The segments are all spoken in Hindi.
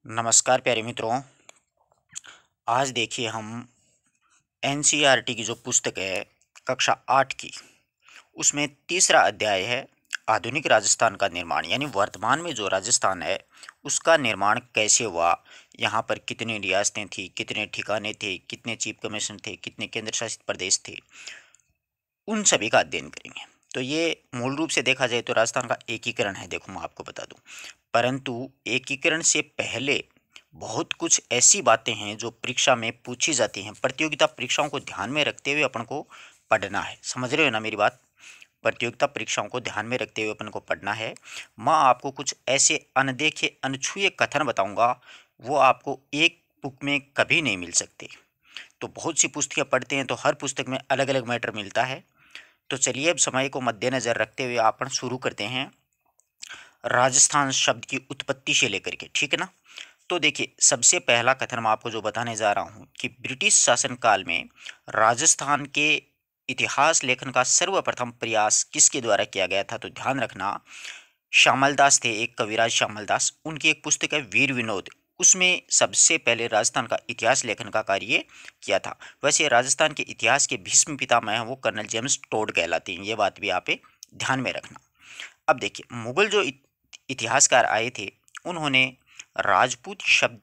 नमस्कार प्यारे मित्रों। आज देखिए हम एनसीईआरटी की जो पुस्तक है कक्षा 8 की, उसमें तीसरा अध्याय है आधुनिक राजस्थान का निर्माण, यानी वर्तमान में जो राजस्थान है उसका निर्माण कैसे हुआ, यहाँ पर कितनी रियासतें थी, कितने ठिकाने थे, कितने चीफ कमिश्नर थे, कितने केंद्र शासित प्रदेश थे, उन सभी का अध्ययन करेंगे। तो ये मूल रूप से देखा जाए तो राजस्थान का एकीकरण है। देखो मैं आपको बता दूं, परंतु एकीकरण से पहले बहुत कुछ ऐसी बातें हैं जो परीक्षा में पूछी जाती हैं। प्रतियोगिता परीक्षाओं को ध्यान में रखते हुए अपन को पढ़ना है। समझ रहे हो ना मेरी बात? प्रतियोगिता परीक्षाओं को ध्यान में रखते हुए अपन को पढ़ना है। मैं आपको कुछ ऐसे अनदेखे अनछुए कथन बताऊंगा, वो आपको एक बुक में कभी नहीं मिल सकते। तो बहुत सी पुस्तकें पढ़ते हैं तो हर पुस्तक में अलग अलग मैटर मिलता है। तो चलिए अब समय को मद्देनजर रखते हुए अपन शुरू करते हैं राजस्थान शब्द की उत्पत्ति से लेकर के, ठीक है ना। तो देखिए, सबसे पहला कथन मैं आपको जो बताने जा रहा हूं कि ब्रिटिश शासनकाल में राजस्थान के इतिहास लेखन का सर्वप्रथम प्रयास किसके द्वारा किया गया था। तो ध्यान रखना, श्यामल दास थे, एक कविराज श्यामल दास, उनकी एक पुस्तक है वीर विनोद, उसमें सबसे पहले राजस्थान का इतिहास लेखन का कार्य किया था। वैसे राजस्थान के इतिहास के भीष्म पितामह हैं वो कर्नल जेम्स टोड कहलाते हैं, ये बात भी आप ध्यान में रखना। अब देखिए, मुगल जो इतिहासकार आए थे, उन्होंने राजपूत शब्द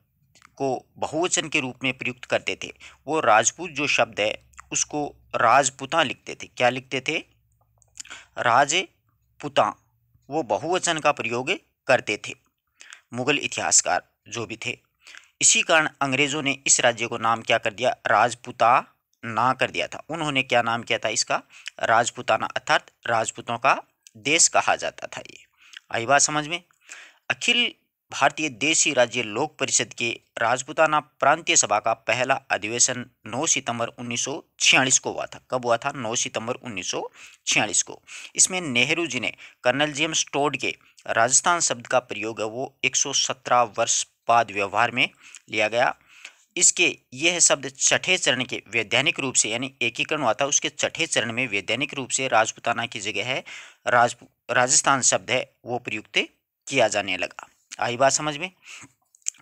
को बहुवचन के रूप में प्रयुक्त करते थे। वो राजपूत जो शब्द है उसको राजपुता लिखते थे। क्या लिखते थे? राजपुता। वो बहुवचन का प्रयोग करते थे मुगल इतिहासकार जो भी थे। इसी कारण अंग्रेजों ने इस राज्य को नाम क्या कर दिया? राजपुताना कर दिया था। उन्होंने क्या नाम किया था इसका? राजपुताना, अर्थात राजपूतों का देश कहा जाता था। ये आई बात समझ में? अखिल भारतीय देशी राज्य लोक परिषद के राजपूताना प्रांतीय सभा का पहला अधिवेशन 9 सितंबर 1946 को हुआ था। कब हुआ था? 9 सितंबर 1946 को। इसमें नेहरू जी ने कर्नल जेम्स टोड के राजस्थान शब्द का प्रयोग है वो 117 वर्ष बाद व्यवहार में लिया गया। इसके यह शब्द छठे चरण के वैधानिक रूप से, यानी एकीकरण हुआ था उसके छठे चरण में वैधानिक रूप से राजपूताना की जगह है राजस्थान शब्द है वो प्रयुक्त किया जाने लगा। आई बात समझ में?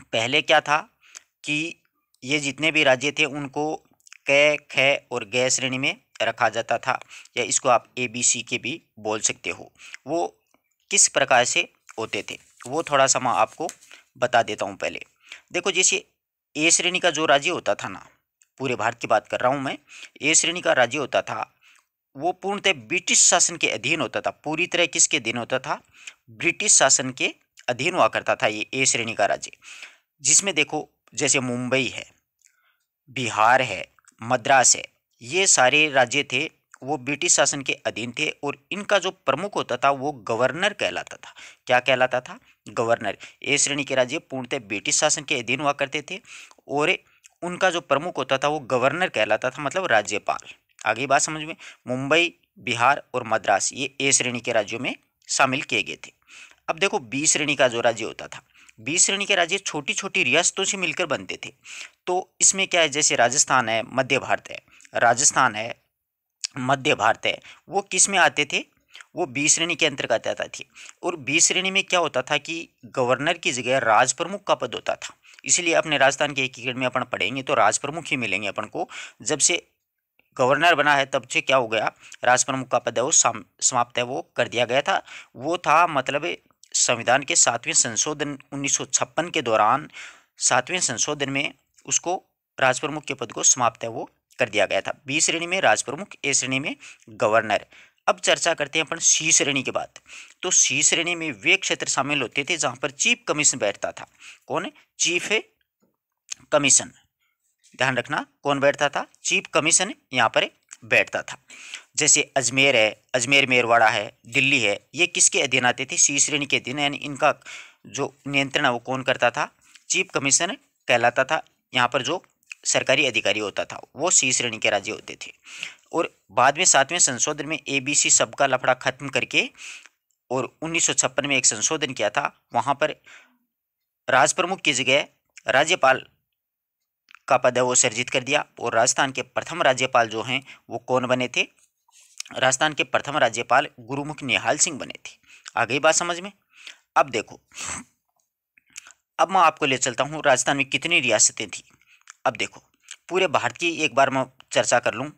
पहले क्या था कि ये जितने भी राज्य थे उनको क, ख और ग श्रेणी में रखा जाता था, या इसको आप ए बी सी के भी बोल सकते हो। वो किस प्रकार से होते थे वो थोड़ा सा मैं आपको बता देता हूँ। पहले देखो, जैसे ए श्रेणी का जो राज्य होता था ना, पूरे भारत की बात कर रहा हूँ मैं, ए श्रेणी का राज्य होता था वो पूर्णतः ब्रिटिश शासन के अधीन होता था। पूरी तरह किसके अधीन होता था? ब्रिटिश शासन के अधीन हुआ करता था ये ए श्रेणी का राज्य। जिसमें देखो, जैसे मुंबई है, बिहार है, मद्रास है, ये सारे राज्य थे वो ब्रिटिश शासन के अधीन थे, और इनका जो प्रमुख होता था वो गवर्नर कहलाता था। क्या कहलाता था? गवर्नर। ए श्रेणी के राज्य पूर्णतः ब्रिटिश शासन के अधीन हुआ करते थे, और उनका जो प्रमुख होता था वो गवर्नर कहलाता था, मतलब राज्यपाल। आगे बात समझ में? मुंबई, बिहार और मद्रास ये ए श्रेणी के राज्यों में शामिल किए गए थे। अब देखो, बी श्रेणी का जो राज्य होता था, बी श्रेणी के राज्य छोटी छोटी रियासतों से मिलकर बनते थे। तो इसमें क्या है, जैसे राजस्थान है, मध्य भारत है, राजस्थान है, मध्य भारत है, वो किस में आते थे? वो बी श्रेणी के अंतर्गत आता थी। और बी श्रेणी में क्या होता था कि गवर्नर की जगह राज प्रमुख का पद होता था। इसलिए अपने राजस्थान के एकीकरण में अपन पढ़ेंगे तो राज प्रमुख ही मिलेंगे अपन को। जब से गवर्नर बना है तब से क्या हो गया, राज प्रमुख का पद है वो समाप्त है, वो कर दिया गया था। वो था मतलब संविधान के 7वें संशोधन 1956 के दौरान, 7वें संशोधन में उसको राज प्रमुख के पद को समाप्त है वो कर दिया गया था। बी श्रेणी में राज प्रमुख, ए श्रेणी में गवर्नर। अब चर्चा करते हैं अपन सी श्रेणी के बाद। तो सी श्रेणी में वे क्षेत्र शामिल होते थे जहां पर चीफ कमीशन बैठता था। कौन? Chief commission. ध्यान रखना, कौन बैठता था? चीफ कमीशन यहाँ पर बैठता था। जैसे अजमेर है, अजमेर मेरवाड़ा है, दिल्ली है, ये किसके अधीन आते थे? सी श्रेणी के अधीन, यानी इनका जो नियंत्रण है वो कौन करता था? चीफ कमीशन कहलाता था। यहाँ पर जो सरकारी अधिकारी होता था वो सी श्रेणी के राज्य होते थे। और बाद में 7वें संशोधन में ABC सबका लफड़ा खत्म करके और 1956 में एक संशोधन किया था, वहां पर राज प्रमुख की जगह राज्यपाल का पद है वो सर्जित कर दिया। और राजस्थान के प्रथम राज्यपाल जो हैं वो कौन बने थे? राजस्थान के प्रथम राज्यपाल गुरुमुख निहाल सिंह बने थे। आ गई बात समझ में? अब देखो, अब मैं आपको ले चलता हूँ राजस्थान में कितनी रियासतें थी। अब देखो, पूरे भारत की एक बार मैं चर्चा कर लूँ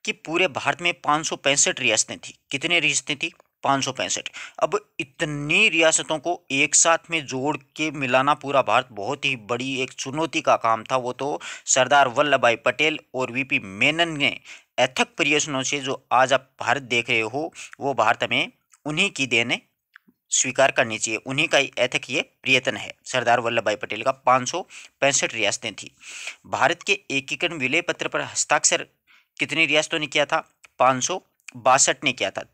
कि पूरे भारत में 565 रियासतें थी। कितनी रियासतें थी? 565। अब इतनी रियासतों को एक साथ में जोड़ के मिलाना पूरा भारत बहुत ही बड़ी एक चुनौती का काम था। वो तो सरदार वल्लभ भाई पटेल और वीपी मेनन ने अथक प्रयासों से जो आज आप भारत देख रहे हो, वो भारत में उन्हीं की देन है, स्वीकार करनी चाहिए। उन्हीं का ही ऐतिक ये प्रयत्न है, सरदार वल्लभ भाई पटेल का। 565 रियासतें थी। भारत के एकीकरण विलय पत्र पर हस्ताक्षर कितनी रियासतों ने किया था? 562 ने किया था।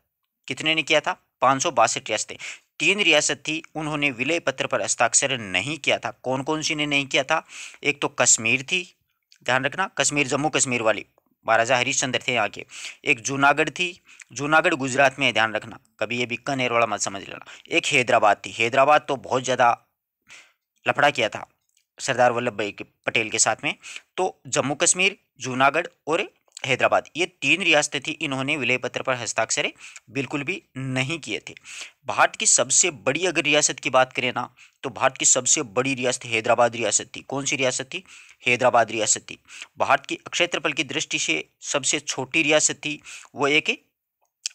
कितने ने किया था? 562 रियासतें। 3 रियासत थी उन्होंने विलय पत्र पर हस्ताक्षर नहीं किया था। कौन कौन सी ने नहीं किया था? एक तो कश्मीर थी, ध्यान रखना, कश्मीर जम्मू कश्मीर वाली, महाराजा हरिश्चंद्र थे यहाँ के। एक जूनागढ़ थी, जूनागढ़ गुजरात में है, ध्यान रखना, कभी ये बीकानेर वाला मत समझ लेना। एक हैदराबाद थी, हैदराबाद तो बहुत ज़्यादा लफड़ा किया था सरदार वल्लभ भाई पटेल के साथ में। तो जम्मू कश्मीर, जूनागढ़ और हैदराबाद, ये 3 रियासतें थी, इन्होंने विलय पत्र पर हस्ताक्षर बिल्कुल भी नहीं किए थे। भारत की सबसे बड़ी अगर रियासत की बात करें ना, तो भारत की सबसे बड़ी रियासत हैदराबाद रियासत थी। कौन सी रियासत थी? हैदराबाद रियासत थी। भारत की क्षेत्रफल की दृष्टि से सबसे छोटी रियासत थी, वो एक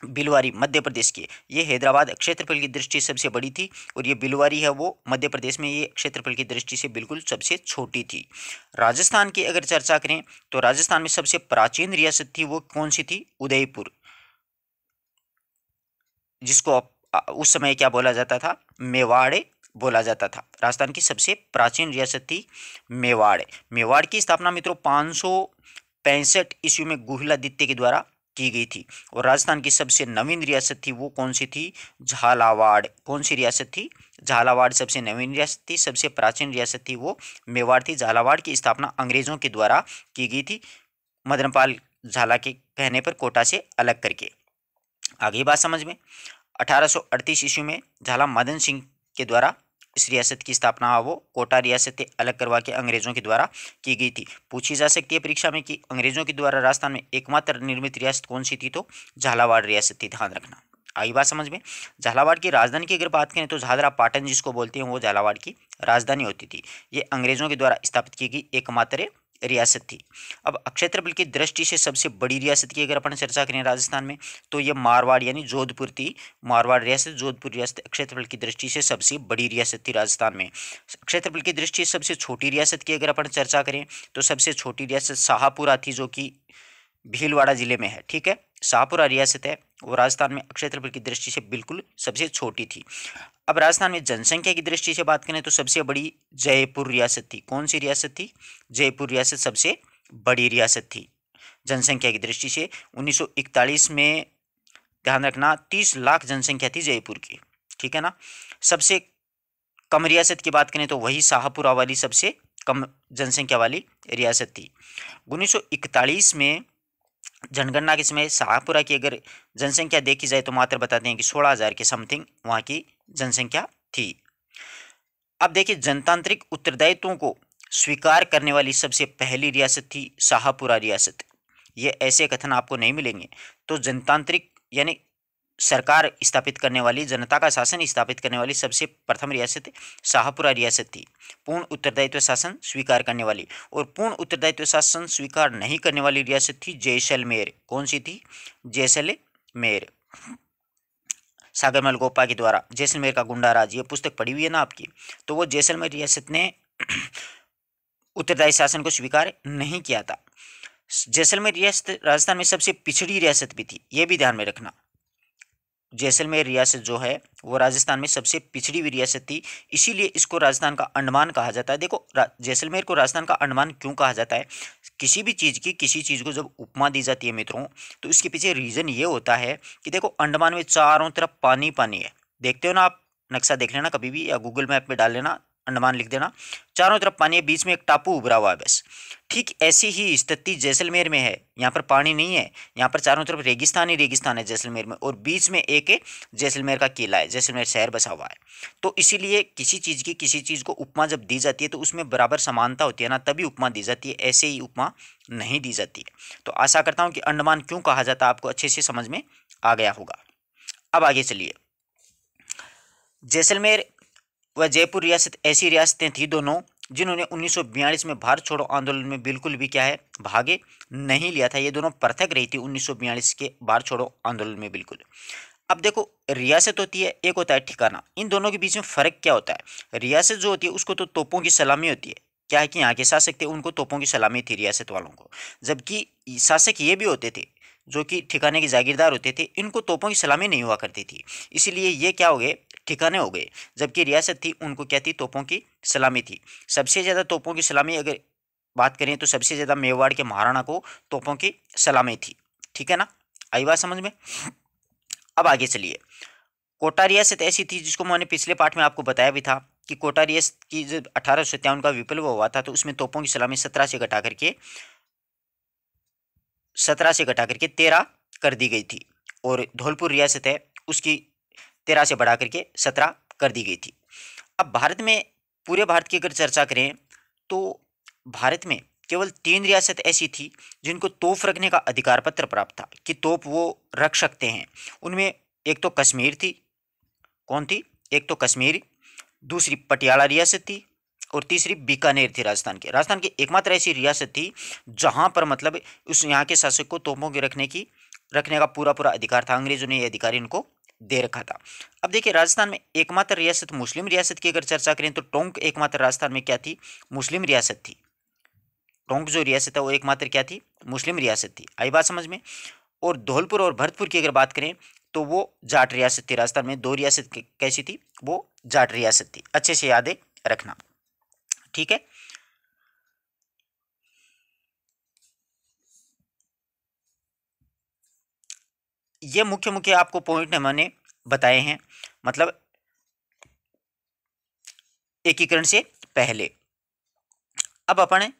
भिलवारी, मध्य प्रदेश की। ये हैदराबाद क्षेत्रफल की दृष्टि से सबसे बड़ी थी, और ये भिलवारी है वो मध्य प्रदेश में, ये क्षेत्रफल की दृष्टि से बिल्कुल सबसे छोटी थी। राजस्थान की अगर चर्चा करें तो राजस्थान में सबसे प्राचीन रियासत थी, वो कौन सी थी? उदयपुर, जिसको उस समय क्या बोला जाता था? मेवाड़ बोला जाता था। राजस्थान की सबसे प्राचीन रियासत थी मेवाड़। मेवाड़ की स्थापना मित्रों 565 ईस्वी में गुहिलादित्य के द्वारा की गई थी। और राजस्थान की सबसे नवीन रियासत थी, वो कौन सी थी? झालावाड़। कौन सी रियासत थी? झालावाड़ सबसे नवीन रियासत थी। सबसे प्राचीन रियासत थी वो मेवाड़ थी। झालावाड़ की स्थापना अंग्रेजों के द्वारा की गई थी, मदनपाल झाला के कहने पर, कोटा से अलग करके। आगे बात समझ में। 1838 ईस्वी में झाला मदन सिंह के द्वारा इस रियासत की स्थापना वो कोटा रियासतें अलग करवा के अंग्रेजों के द्वारा की गई थी। पूछी जा सकती है परीक्षा में कि अंग्रेजों के द्वारा राजस्थान में एकमात्र निर्मित रियासत कौन सी थी? तो झालावाड़ रियासत थी, ध्यान रखना। आई बात समझ में। झालावाड़ की राजधानी की अगर बात करें तो झालरा पाटन जिसको बोलते हैं, वो झालावाड़ की राजधानी होती थी। ये अंग्रेजों के द्वारा स्थापित की गई एकमात्र रियासत थी। अब क्षेत्रफल की दृष्टि से सबसे बड़ी रियासत की अगर अपन चर्चा करें राजस्थान में, तो ये मारवाड़ यानी जोधपुर थी। मारवाड़ रियासत, जोधपुर रियासत क्षेत्रफल की दृष्टि से सबसे बड़ी रियासत थी राजस्थान में। क्षेत्रफल की दृष्टि से सबसे छोटी रियासत की अगर अपन चर्चा करें तो सबसे छोटी रियासत शाहपुरा थी, जो कि भीलवाड़ा जिले में है। ठीक है, शाहपुरा रियासत है, वो राजस्थान में क्षेत्रफल की दृष्टि से बिल्कुल सबसे छोटी थी। अब राजस्थान में जनसंख्या की दृष्टि से बात करें तो सबसे बड़ी जयपुर रियासत थी। कौन सी रियासत थी? जयपुर रियासत सबसे बड़ी रियासत थी जनसंख्या की दृष्टि से। 1941 में, ध्यान रखना, 30 लाख जनसंख्या थी जयपुर की। ठीक है ना। सबसे कम रियासत की बात करें तो वही शाहपुरा वाली सबसे कम जनसंख्या वाली रियासत थी। 1941 में जनगणना के समय शाहपुरा की अगर जनसंख्या देखी जाए तो मात्र बताते हैं कि 16,000 के समथिंग वहाँ की जनसंख्या थी। अब देखिए, जनतांत्रिक उत्तरदायित्वों को स्वीकार करने वाली सबसे पहली रियासत थी शाहपुरा रियासत। ये ऐसे कथन आपको नहीं मिलेंगे। तो जनतांत्रिक यानी सरकार स्थापित करने वाली, जनता का शासन स्थापित करने वाली सबसे प्रथम रियासत शाहपुरा रियासत थी। पूर्ण उत्तरदायित्व शासन स्वीकार करने वाली। और पूर्ण उत्तरदायित्व शासन स्वीकार नहीं करने वाली रियासत थी जैसलमेर। कौन सी थी? जैसलमेर। सागर मलगोपा के द्वारा जैसलमेर का गुंडा राज, ये पुस्तक पढ़ी हुई है ना आपकी। तो वो जैसलमेर रियासत ने उत्तरदायी शासन को स्वीकार नहीं किया था। जैसलमेर रियासत राजस्थान में सबसे पिछड़ी रियासत भी थी, ये भी ध्यान में रखना। जैसलमेर रियासत जो है वो राजस्थान में सबसे पिछड़ी हुई रियासत थी, इसीलिए इसको राजस्थान का अंडमान कहा जाता है। देखो, जैसलमेर को राजस्थान का अंडमान क्यों कहा जाता है? किसी भी चीज़ की, किसी चीज़ को जब उपमा दी जाती है मित्रों, तो इसके पीछे रीज़न ये होता है कि देखो, अंडमान में चारों तरफ पानी पानी है। देखते हो ना आप, नक्शा देख लेना कभी भी, या गूगल मैप में डाल लेना, अंडमान लिख देना, चारों तरफ पानी है, बीच में एक टापू उभरा हुआ है बस। ठीक ऐसी ही स्थिति जैसलमेर में है। यहाँ पर पानी नहीं है, यहाँ पर चारों तरफ रेगिस्तान ही रेगिस्तान है जैसलमेर में, और बीच में एक जैसलमेर का किला है, जैसलमेर शहर बसा हुआ है। तो इसीलिए किसी चीज़ की, किसी चीज़ को उपमा जब दी जाती है तो उसमें बराबर समानता होती है ना, तभी उपमा दी जाती है, ऐसे ही उपमा नहीं दी जाती है। तो आशा करता हूँ कि अंडमान क्यों कहा जाता है आपको अच्छे से समझ में आ गया होगा। अब आगे चलिए। जैसलमेर वह जयपुर रियासत ऐसी रियासतें थी दोनों जिन्होंने 1942 में भारत छोड़ो आंदोलन में बिल्कुल भी क्या है भागे नहीं लिया था। ये दोनों पृथक रही थी 1942 के भारत छोड़ो आंदोलन में बिल्कुल। अब देखो, रियासत होती है, एक होता है ठिकाना। इन दोनों के बीच में फर्क क्या होता है? रियासत जो होती है उसको तो तोपों की सलामी होती है। क्या है कि यहाँ के शासक थे उनको तोपों की सलामी थी रियासत वालों को, जबकि शासक ये भी होते थे जो कि ठिकाने के जागीरदार होते थे, इनको तोपों की सलामी नहीं हुआ करती थी। इसीलिए ये क्या हो गए, ठिकाने हो गए। जबकि रियासत थी उनको क्या थी, तोपों की सलामी थी। सबसे ज़्यादा तोपों की सलामी अगर बात करें तो सबसे ज़्यादा मेवाड़ के महाराणा को तोपों की सलामी थी। ठीक है ना, आई बात समझ में? अब आगे चलिए। कोटा रियासत ऐसी थी जिसको मैंने पिछले पार्ट में आपको बताया भी था कि कोटा रियासत की जब 1857 का विप्लव हुआ था तो उसमें तोपों की सलामी 17 से घटा करके 13 कर दी गई थी। और धौलपुर रियासत है उसकी 13 से बढ़ा करके 17 कर दी गई थी। अब भारत में, पूरे भारत की अगर चर्चा करें तो भारत में केवल 3 रियासत ऐसी थी जिनको तोप रखने का अधिकार पत्र प्राप्त था कि तोप वो रख सकते हैं। उनमें एक तो कश्मीर थी। कौन थी? एक तो कश्मीर, दूसरी पटियाला रियासत थी और तीसरी बीकानेर थी राजस्थान की एकमात्र ऐसी रियासत थी जहां पर मतलब उस यहाँ के शासक को तोपों के रखने का पूरा पूरा अधिकार था। अंग्रेजों ने यह अधिकार इनको दे रखा था। अब देखिए, राजस्थान में एकमात्र रियासत मुस्लिम रियासत की अगर चर्चा करें तो टोंक एकमात्र राजस्थान में क्या थी, मुस्लिम रियासत थी। टोंक जो रियासत है वो एकमात्र क्या थी, मुस्लिम रियासत थी। आई बात समझ में? और धौलपुर और भरतपुर की अगर बात करें तो वो जाट रियासत थी। राजस्थान में 2 रियासत कैसी थी, वो जाट रियासत थी। अच्छे से याद रखना, ठीक है। ये मुख्य मुख्य आपको पॉइंट मैंने बताए हैं, मतलब एकीकरण से पहले। अब अपन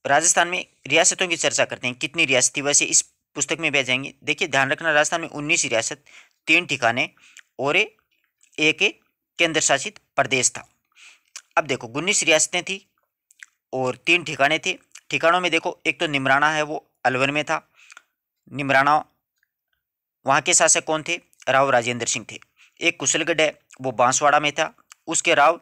राजस्थान में रियासतों की चर्चा करते हैं। कितनी रियासत थी वैसे इस पुस्तक में भी आ जाएंगी। देखिए ध्यान रखना, राजस्थान में 19 रियासत, 3 ठिकाने और एक केंद्र शासित प्रदेश था। अब देखो 19 रियासतें थी और 3 ठिकाने थे। ठिकानों में देखो, एक तो निमराना है वो अलवर में था। निमराना, वहाँ के शासक कौन थे? राव राजेंद्र सिंह थे। एक कुशलगढ़ है वो बांसवाड़ा में था, उसके राव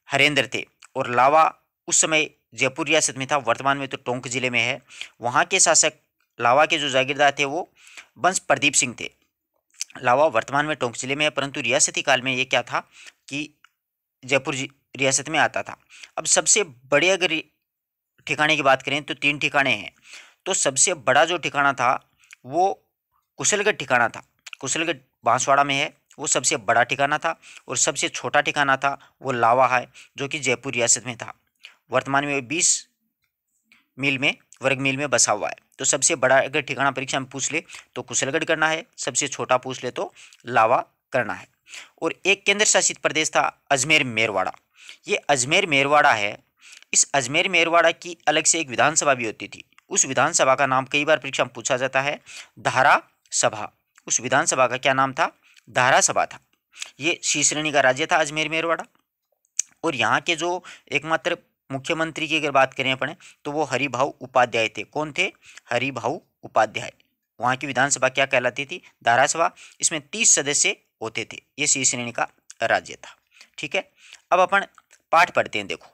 हरेंद्र थे। और लावा उस समय जयपुर रियासत में था, वर्तमान में तो टोंक जिले में है। वहाँ के शासक, लावा के जो जागीरदार थे वो बंश प्रदीप सिंह थे। लावा वर्तमान में टोंक जिले में है, परंतु रियासती काल में ये क्या था कि जयपुर रियासत में आता था। अब सबसे बड़े अगर ठिकाने की बात करें तो 3 ठिकाने हैं। तो सबसे बड़ा जो ठिकाना था वो कुशलगढ़ ठिकाना था। कुशलगढ़ बांसवाड़ा में है, वो सबसे बड़ा ठिकाना था। और सबसे छोटा ठिकाना था वो लावा है जो कि जयपुर रियासत में था। वर्तमान में 20 मील में, वर्ग मील में बसा हुआ है। तो सबसे बड़ा अगर ठिकाना परीक्षा में पूछ ले तो कुशलगढ़ करना है, सबसे छोटा पूछ ले तो लावा करना है। और एक केंद्र शासित प्रदेश था अजमेर मेरवाड़ा। ये अजमेर मेरवाड़ा है। इस अजमेर मेरवाड़ा की अलग से एक विधानसभा भी होती थी। उस विधानसभा का नाम कई बार परीक्षा में पूछा जाता है, धारा सभा। उस विधानसभा का क्या नाम था? धारा सभा था। ये सी श्रेणी का राज्य था अजमेर मेरवाड़ा। और यहाँ के जो एकमात्र मुख्यमंत्री की अगर बात करें अपन तो वो हरिभाऊ उपाध्याय थे। कौन थे? हरिभाऊ उपाध्याय। वहाँ की विधानसभा क्या कहलाती थी? धारासभा। इसमें 30 सदस्य होते थे। ये सी श्रेणी का राज्य था। ठीक है, अब अपन पाठ पढ़ते हैं। देखो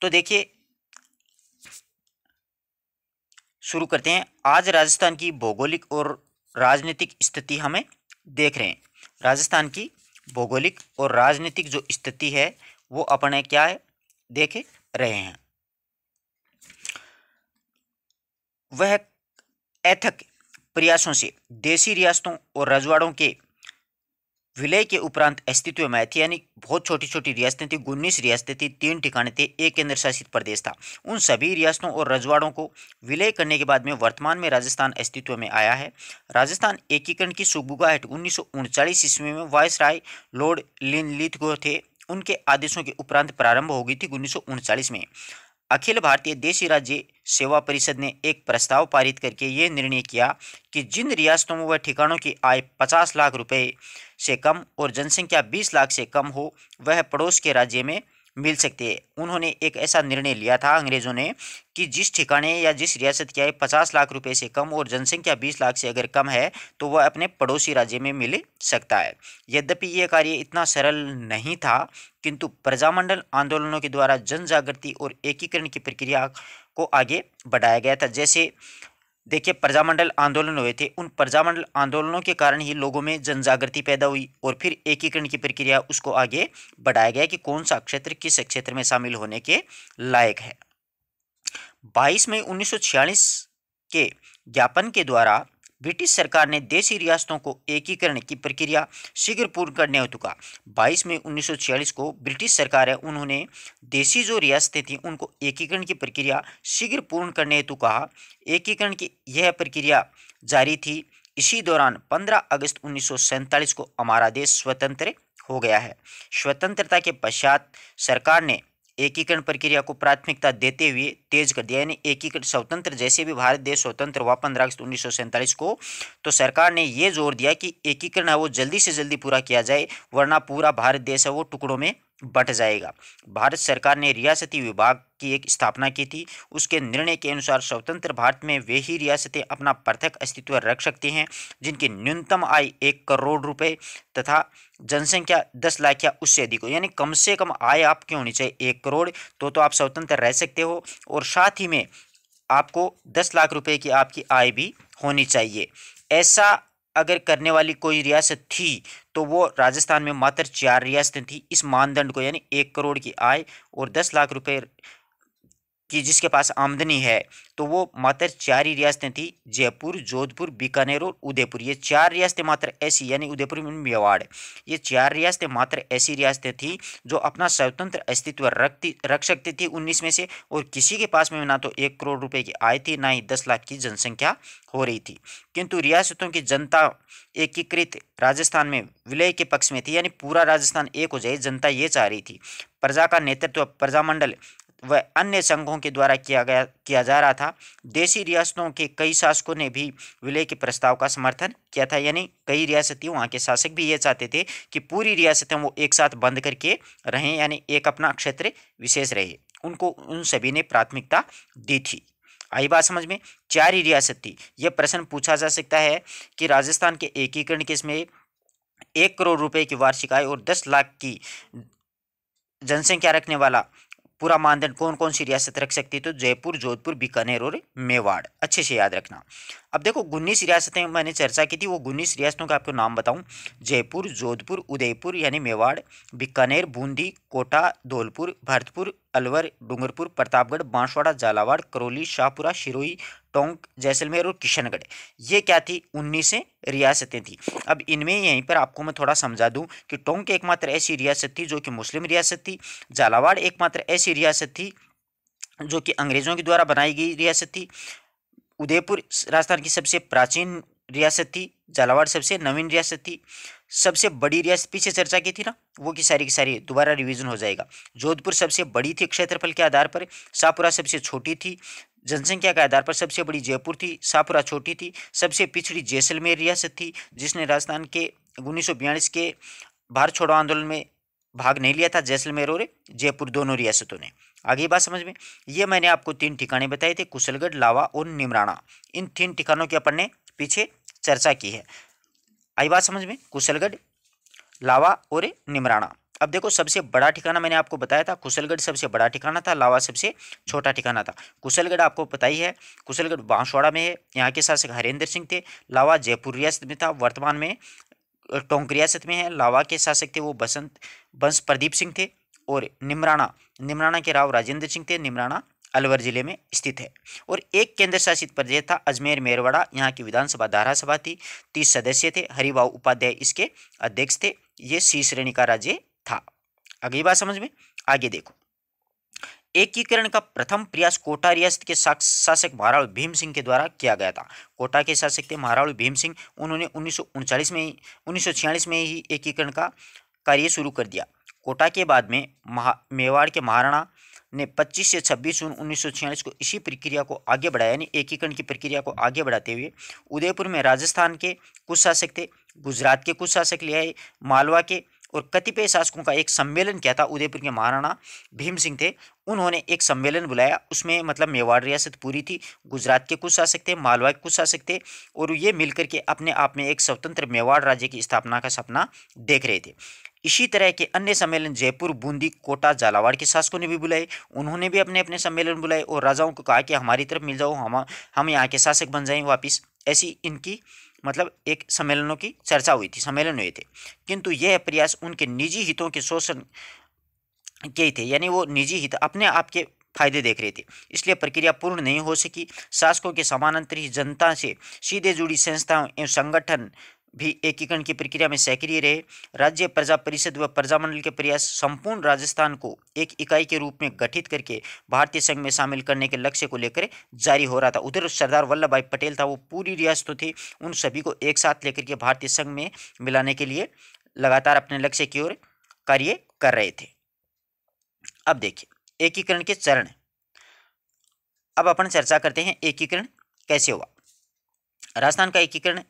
तो देखिए, शुरू करते हैं। आज राजस्थान की भौगोलिक और राजनीतिक स्थिति हमें देख रहे हैं। राजस्थान की भौगोलिक और राजनीतिक जो स्थिति है वो अपने क्या है, देख रहे हैं। वह अथक प्रयासों से देशी रियासतों और रजवाड़ों के विलय के उपरांत अस्तित्व में आई थी। यानी बहुत छोटी छोटी रियासतें थी, 19 रियासतें थी, 3 ठिकाने थे, एक केंद्र शासित प्रदेश था। उन सभी रियासतों और रजवाड़ों को विलय करने के बाद में वर्तमान में राजस्थान अस्तित्व में आया है। राजस्थान एकीकरण की सुगबुगाहट 1939 ईस्वी में वायसराय लॉर्ड लिनलिथगो थे। उनके आदेशों के उपरांत प्रारंभ हो गई थी 1939 में। अखिल भारतीय देशी राज्य सेवा परिषद ने एक प्रस्ताव पारित करके ये निर्णय किया कि जिन रियासतों व ठिकानों की आय 50 लाख रुपए से कम और जनसंख्या 20 लाख से कम हो वह पड़ोस के राज्य में मिल सकती है। उन्होंने एक ऐसा निर्णय लिया था अंग्रेजों ने कि जिस ठिकाने या जिस रियासत की आय 50 लाख रुपए से कम और जनसंख्या 20 लाख से अगर कम है तो वह अपने पड़ोसी राज्य में मिल सकता है। यद्यपि यह कार्य इतना सरल नहीं था, किंतु प्रजामंडल आंदोलनों के द्वारा जन जागृति और एकीकरण की प्रक्रिया को आगे बढ़ाया गया था। जैसे देखिए, प्रजामंडल आंदोलन हुए थे, उन प्रजामंडल आंदोलनों के कारण ही लोगों में जन जागृति पैदा हुई और फिर एकीकरण की प्रक्रिया उसको आगे बढ़ाया गया कि कौन सा क्षेत्र किस क्षेत्र में शामिल होने के लायक है। 22 मई 1946 के ज्ञापन के द्वारा ब्रिटिश सरकार ने देशी रियासतों को एकीकरण की प्रक्रिया शीघ्र पूर्ण करने हेतु कहा। 22 मई 1946 को ब्रिटिश सरकार है उन्होंने देशी जो रियासतें थीं उनको एकीकरण की प्रक्रिया शीघ्र पूर्ण करने हेतु कहा। एकीकरण की यह प्रक्रिया जारी थी। इसी दौरान 15 अगस्त 1947 को हमारा देश स्वतंत्र हो गया है। स्वतंत्रता के पश्चात सरकार ने एकीकरण प्रक्रिया को प्राथमिकता देते हुए तेज कर दिया, यानी एकीकरण स्वतंत्र जैसे भी भारत देश स्वतंत्र हुआ 15 अगस्त 1947 को, तो सरकार ने ये जोर दिया कि एकीकरण है वो जल्दी से जल्दी पूरा किया जाए, वरना पूरा भारत देश है वो टुकड़ों में बंट जाएगा। भारत सरकार ने रियासती विभाग की एक स्थापना की थी। उसके निर्णय के अनुसार स्वतंत्र भारत में वे ही रियासतें अपना पृथक अस्तित्व रख सकती हैं जिनकी न्यूनतम आय 1 करोड़ रुपए तथा जनसंख्या 10 लाख या उससे अधिक हो, यानी कम से कम आय आपकी होनी चाहिए 1 करोड़, तो आप स्वतंत्र रह सकते हो, और साथ ही में आपको 10 लाख रुपए की आपकी आय भी होनी चाहिए। ऐसा अगर करने वाली कोई रियासत थी तो वो राजस्थान में मात्र 4 रियासतें थी इस मानदंड को, यानी 1 करोड़ की आय और 10 लाख रुपए कि जिसके पास आमदनी है, तो वो मात्र 4 ही रियासतें थी, जयपुर, जोधपुर, बीकानेर और उदयपुर। ये 4 रियासतें मात्र ऐसी, यानी उदयपुर में मेवाड़, ये 4 रियासतें मात्र ऐसी रियासतें थी जो अपना स्वतंत्र अस्तित्व रख सकती थी 19 में से, और किसी के पास में ना तो 1 करोड़ रुपए की आय थी, ना ही 10 लाख की जनसंख्या हो रही थी। किंतु रियासतों की जनता एकीकृत राजस्थान में विलय के पक्ष में थी, यानी पूरा राजस्थान एक हो जाए, जनता ये चाह रही थी। प्रजा का नेतृत्व प्रजामंडल व अन्य संघों के द्वारा किया जा रहा था। देशी रियासतों के कई शासकों ने भी विलय के प्रस्ताव का समर्थन किया था, यानी कई रियासती वहाँ के शासक भी ये चाहते थे कि पूरी रियासतें वो एक साथ बंद करके रहें, यानी एक अपना क्षेत्र विशेष रहे। उनको उन सभी ने प्राथमिकता दी थी। आई बात समझ में? 4 ही रियासत थी। यह प्रश्न पूछा जा सकता है कि राजस्थान के एकीकरण के इसमें 1 करोड़ रुपए की वार्षिक आय और 10 लाख की जनसंख्या रखने वाला पूरा मानदंड कौन कौन सी रियासत रख सकती है? तो जयपुर, जोधपुर, बीकानेर और मेवाड़। अच्छे से याद रखना। अब देखो 19 रियासतें मैंने चर्चा की थी, वो 19 रियासतों का आपको नाम बताऊं। जयपुर, जोधपुर, उदयपुर यानी मेवाड़, बीकानेर, बूंदी, कोटा, धौलपुर, भरतपुर, अलवर, डूंगरपुर, प्रतापगढ़, बांसवाड़ा, झालावाड़, करौली, शाहपुरा, सिरोही, टोंक, जैसलमेर और किशनगढ़। ये क्या थी? 19 रियासतें थी। अब इनमें यहीं पर आपको मैं थोड़ा समझा दूं कि टोंक एकमात्र ऐसी रियासत थी जो कि मुस्लिम रियासत थी। झालावाड़ एकमात्र ऐसी रियासत थी जो कि अंग्रेजों के द्वारा बनाई गई रियासत थी। उदयपुर राजस्थान की सबसे प्राचीन रियासत थी। झालावाड़ सबसे नवीन रियासत थी। सबसे बड़ी रियासत पीछे चर्चा की थी ना, वो की सारी दोबारा रिवीजन हो जाएगा। जोधपुर सबसे बड़ी थी क्षेत्रफल के आधार पर, शाहपुरा सबसे छोटी थी। जनसंख्या के आधार पर सबसे बड़ी जयपुर थी, शाहपुरा छोटी थी। सबसे पिछड़ी जैसलमेर रियासत थी जिसने राजस्थान के 1942 के भारत छोड़ो आंदोलन में भाग नहीं लिया था, जैसलमेर और जयपुर दोनों रियासतों ने। आगे बात समझ में? ये मैंने आपको 3 ठिकाने बताए थे, कुशलगढ़, लावा और निमराना। इन 3 ठिकानों की अपन ने पीछे चर्चा की है। आई बात समझ में? कुशलगढ़, लावा और निमराना। अब देखो सबसे बड़ा ठिकाना मैंने आपको बताया था, कुशलगढ़ सबसे बड़ा ठिकाना था, लावा सबसे छोटा ठिकाना था। कुशलगढ़ आपको पता ही है, कुशलगढ़ बांसवाड़ा में है। यहाँ के शासक हरेंद्र सिंह थे। लावा जयपुर रियासत में था, वर्तमान में टोंक रियासत में है। लावा के शासक थे वो बंश प्रदीप सिंह थे। और निमराना के राव राजेंद्र सिंह थे। निमराना अलवर जिले में स्थित है। और एक केंद्र शासित प्रदेश था अजमेर मेरवाड़ा। यहाँ की विधानसभा धारासभा थी। 30 सदस्य थे। हरिभाऊ उपाध्याय इसके अध्यक्ष थे। ये सी श्रेणी का राज्य था। अगली बात समझ में? आगे देखो, एकीकरण का प्रथम प्रयास कोटा रियासत के शासक महाराणा भीम सिंह के द्वारा किया गया था। कोटा के शासक थे महाराणा भीम सिंह। उन्होंने 1946 में ही एकीकरण का कार्य शुरू कर दिया। कोटा के बाद में मेवाड़ के महाराणा ने 25 से 26 जून 1946 को इसी प्रक्रिया को आगे बढ़ाया, यानी एकीकरण की प्रक्रिया को आगे बढ़ाते हुए उदयपुर में राजस्थान के कुछ शासक थे, गुजरात के कुछ शासक ले आए, मालवा के और कतिपय शासकों का एक सम्मेलन किया था। उदयपुर के महाराणा भीम सिंह थे, उन्होंने एक सम्मेलन बुलाया। उसमें मतलब मेवाड़ रियासत पूरी थी, गुजरात के कुछ शासक थे, मालवा के कुछ शासक थे, और ये मिलकर के अपने आप में एक स्वतंत्र मेवाड़ राज्य की स्थापना का सपना देख रहे थे। इसी तरह के अन्य सम्मेलन जयपुर, बूंदी, कोटा, झालावाड़ के शासकों ने भी बुलाए। उन्होंने भी अपने अपने सम्मेलन बुलाए और राजाओं को कहा कि हमारी तरफ मिल जाओ, हम यहाँ के शासक बन जाएं वापिस। ऐसी इनकी मतलब एक सम्मेलनों की चर्चा हुई थी, सम्मेलन हुए थे। किंतु यह प्रयास उनके निजी हितों के शोषण के ही थे, यानी वो निजी हित अपने आप के फायदे देख रहे थे, इसलिए प्रक्रिया पूर्ण नहीं हो सकी। शासकों के समानांतर ही जनता से सीधे जुड़ी संस्थाओं एवं संगठन भी एकीकरण की प्रक्रिया में सक्रिय रहे। राज्य प्रजा परिषद व प्रजामंडल के प्रयास संपूर्ण राजस्थान को एक इकाई के रूप में गठित करके भारतीय संघ में शामिल करने के लक्ष्य को लेकर जारी हो रहा था। उधर सरदार वल्लभ भाई पटेल था, वो पूरी रियासतों थी, उन सभी को एक साथ लेकर के भारतीय संघ में मिलाने के लिए लगातार अपने लक्ष्य की ओर कार्य कर रहे थे। अब देखिए एकीकरण के चरण। अब अपन चर्चा करते हैं एकीकरण कैसे हुआ। राजस्थान का एकीकरण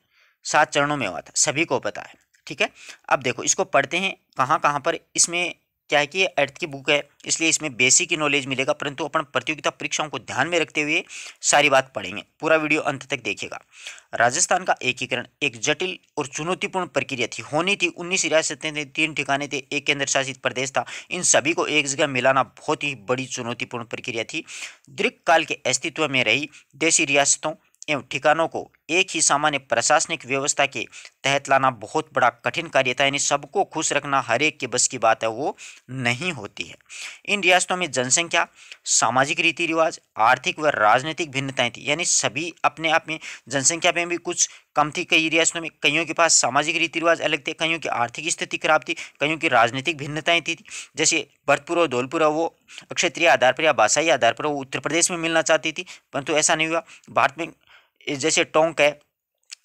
7 चरणों में हुआ था, सभी को पता है, ठीक है। अब देखो इसको पढ़ते हैं कहाँ कहाँ पर। इसमें क्या है कि ये अर्थ की बुक है, इसलिए इसमें बेसिक की नॉलेज मिलेगा, परंतु अपन प्रतियोगिता परीक्षाओं को ध्यान में रखते हुए सारी बात पढ़ेंगे। पूरा वीडियो अंत तक देखिएगा। राजस्थान का एकीकरण एक जटिल और चुनौतीपूर्ण प्रक्रिया थी, होनी थी। 19 रियासतें थी, 3 ठिकाने थे, एक केंद्र शासित प्रदेश था। इन सभी को एक जगह मिलाना बहुत ही बड़ी चुनौतीपूर्ण प्रक्रिया थी। दीर्घकाल के अस्तित्व में रही देशी रियासतों एवं ठिकानों को एक ही सामान्य प्रशासनिक व्यवस्था के तहत लाना बहुत बड़ा कठिन कार्य था। यानी सबको खुश रखना हर एक के बस की बात है, वो नहीं होती है। इन रियासतों में जनसंख्या, सामाजिक रीति रिवाज, आर्थिक व राजनीतिक भिन्नताएं थी। यानी सभी अपने आप में जनसंख्या में भी कुछ कम थी कई रियासतों में, कईयों के पास सामाजिक रीति रिवाज अलग थे, कईयों की आर्थिक स्थिति खराब थी, कईयों की राजनीतिक भिन्नताएं थी। जैसे भरतपुर और धौलपुर वो क्षेत्रीय आधार पर या भाषाई आधार पर वो उत्तर प्रदेश में मिलना चाहती थी, परंतु ऐसा नहीं हुआ। भारत में जैसे टोंक है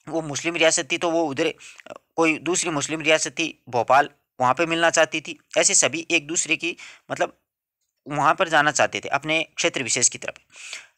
वो मुस्लिम रियासत थी, तो वो उधर कोई दूसरी मुस्लिम रियासत थी भोपाल, वहाँ पे मिलना चाहती थी। ऐसे सभी एक दूसरे की मतलब वहाँ पर जाना चाहते थे अपने क्षेत्र विशेष की तरफ।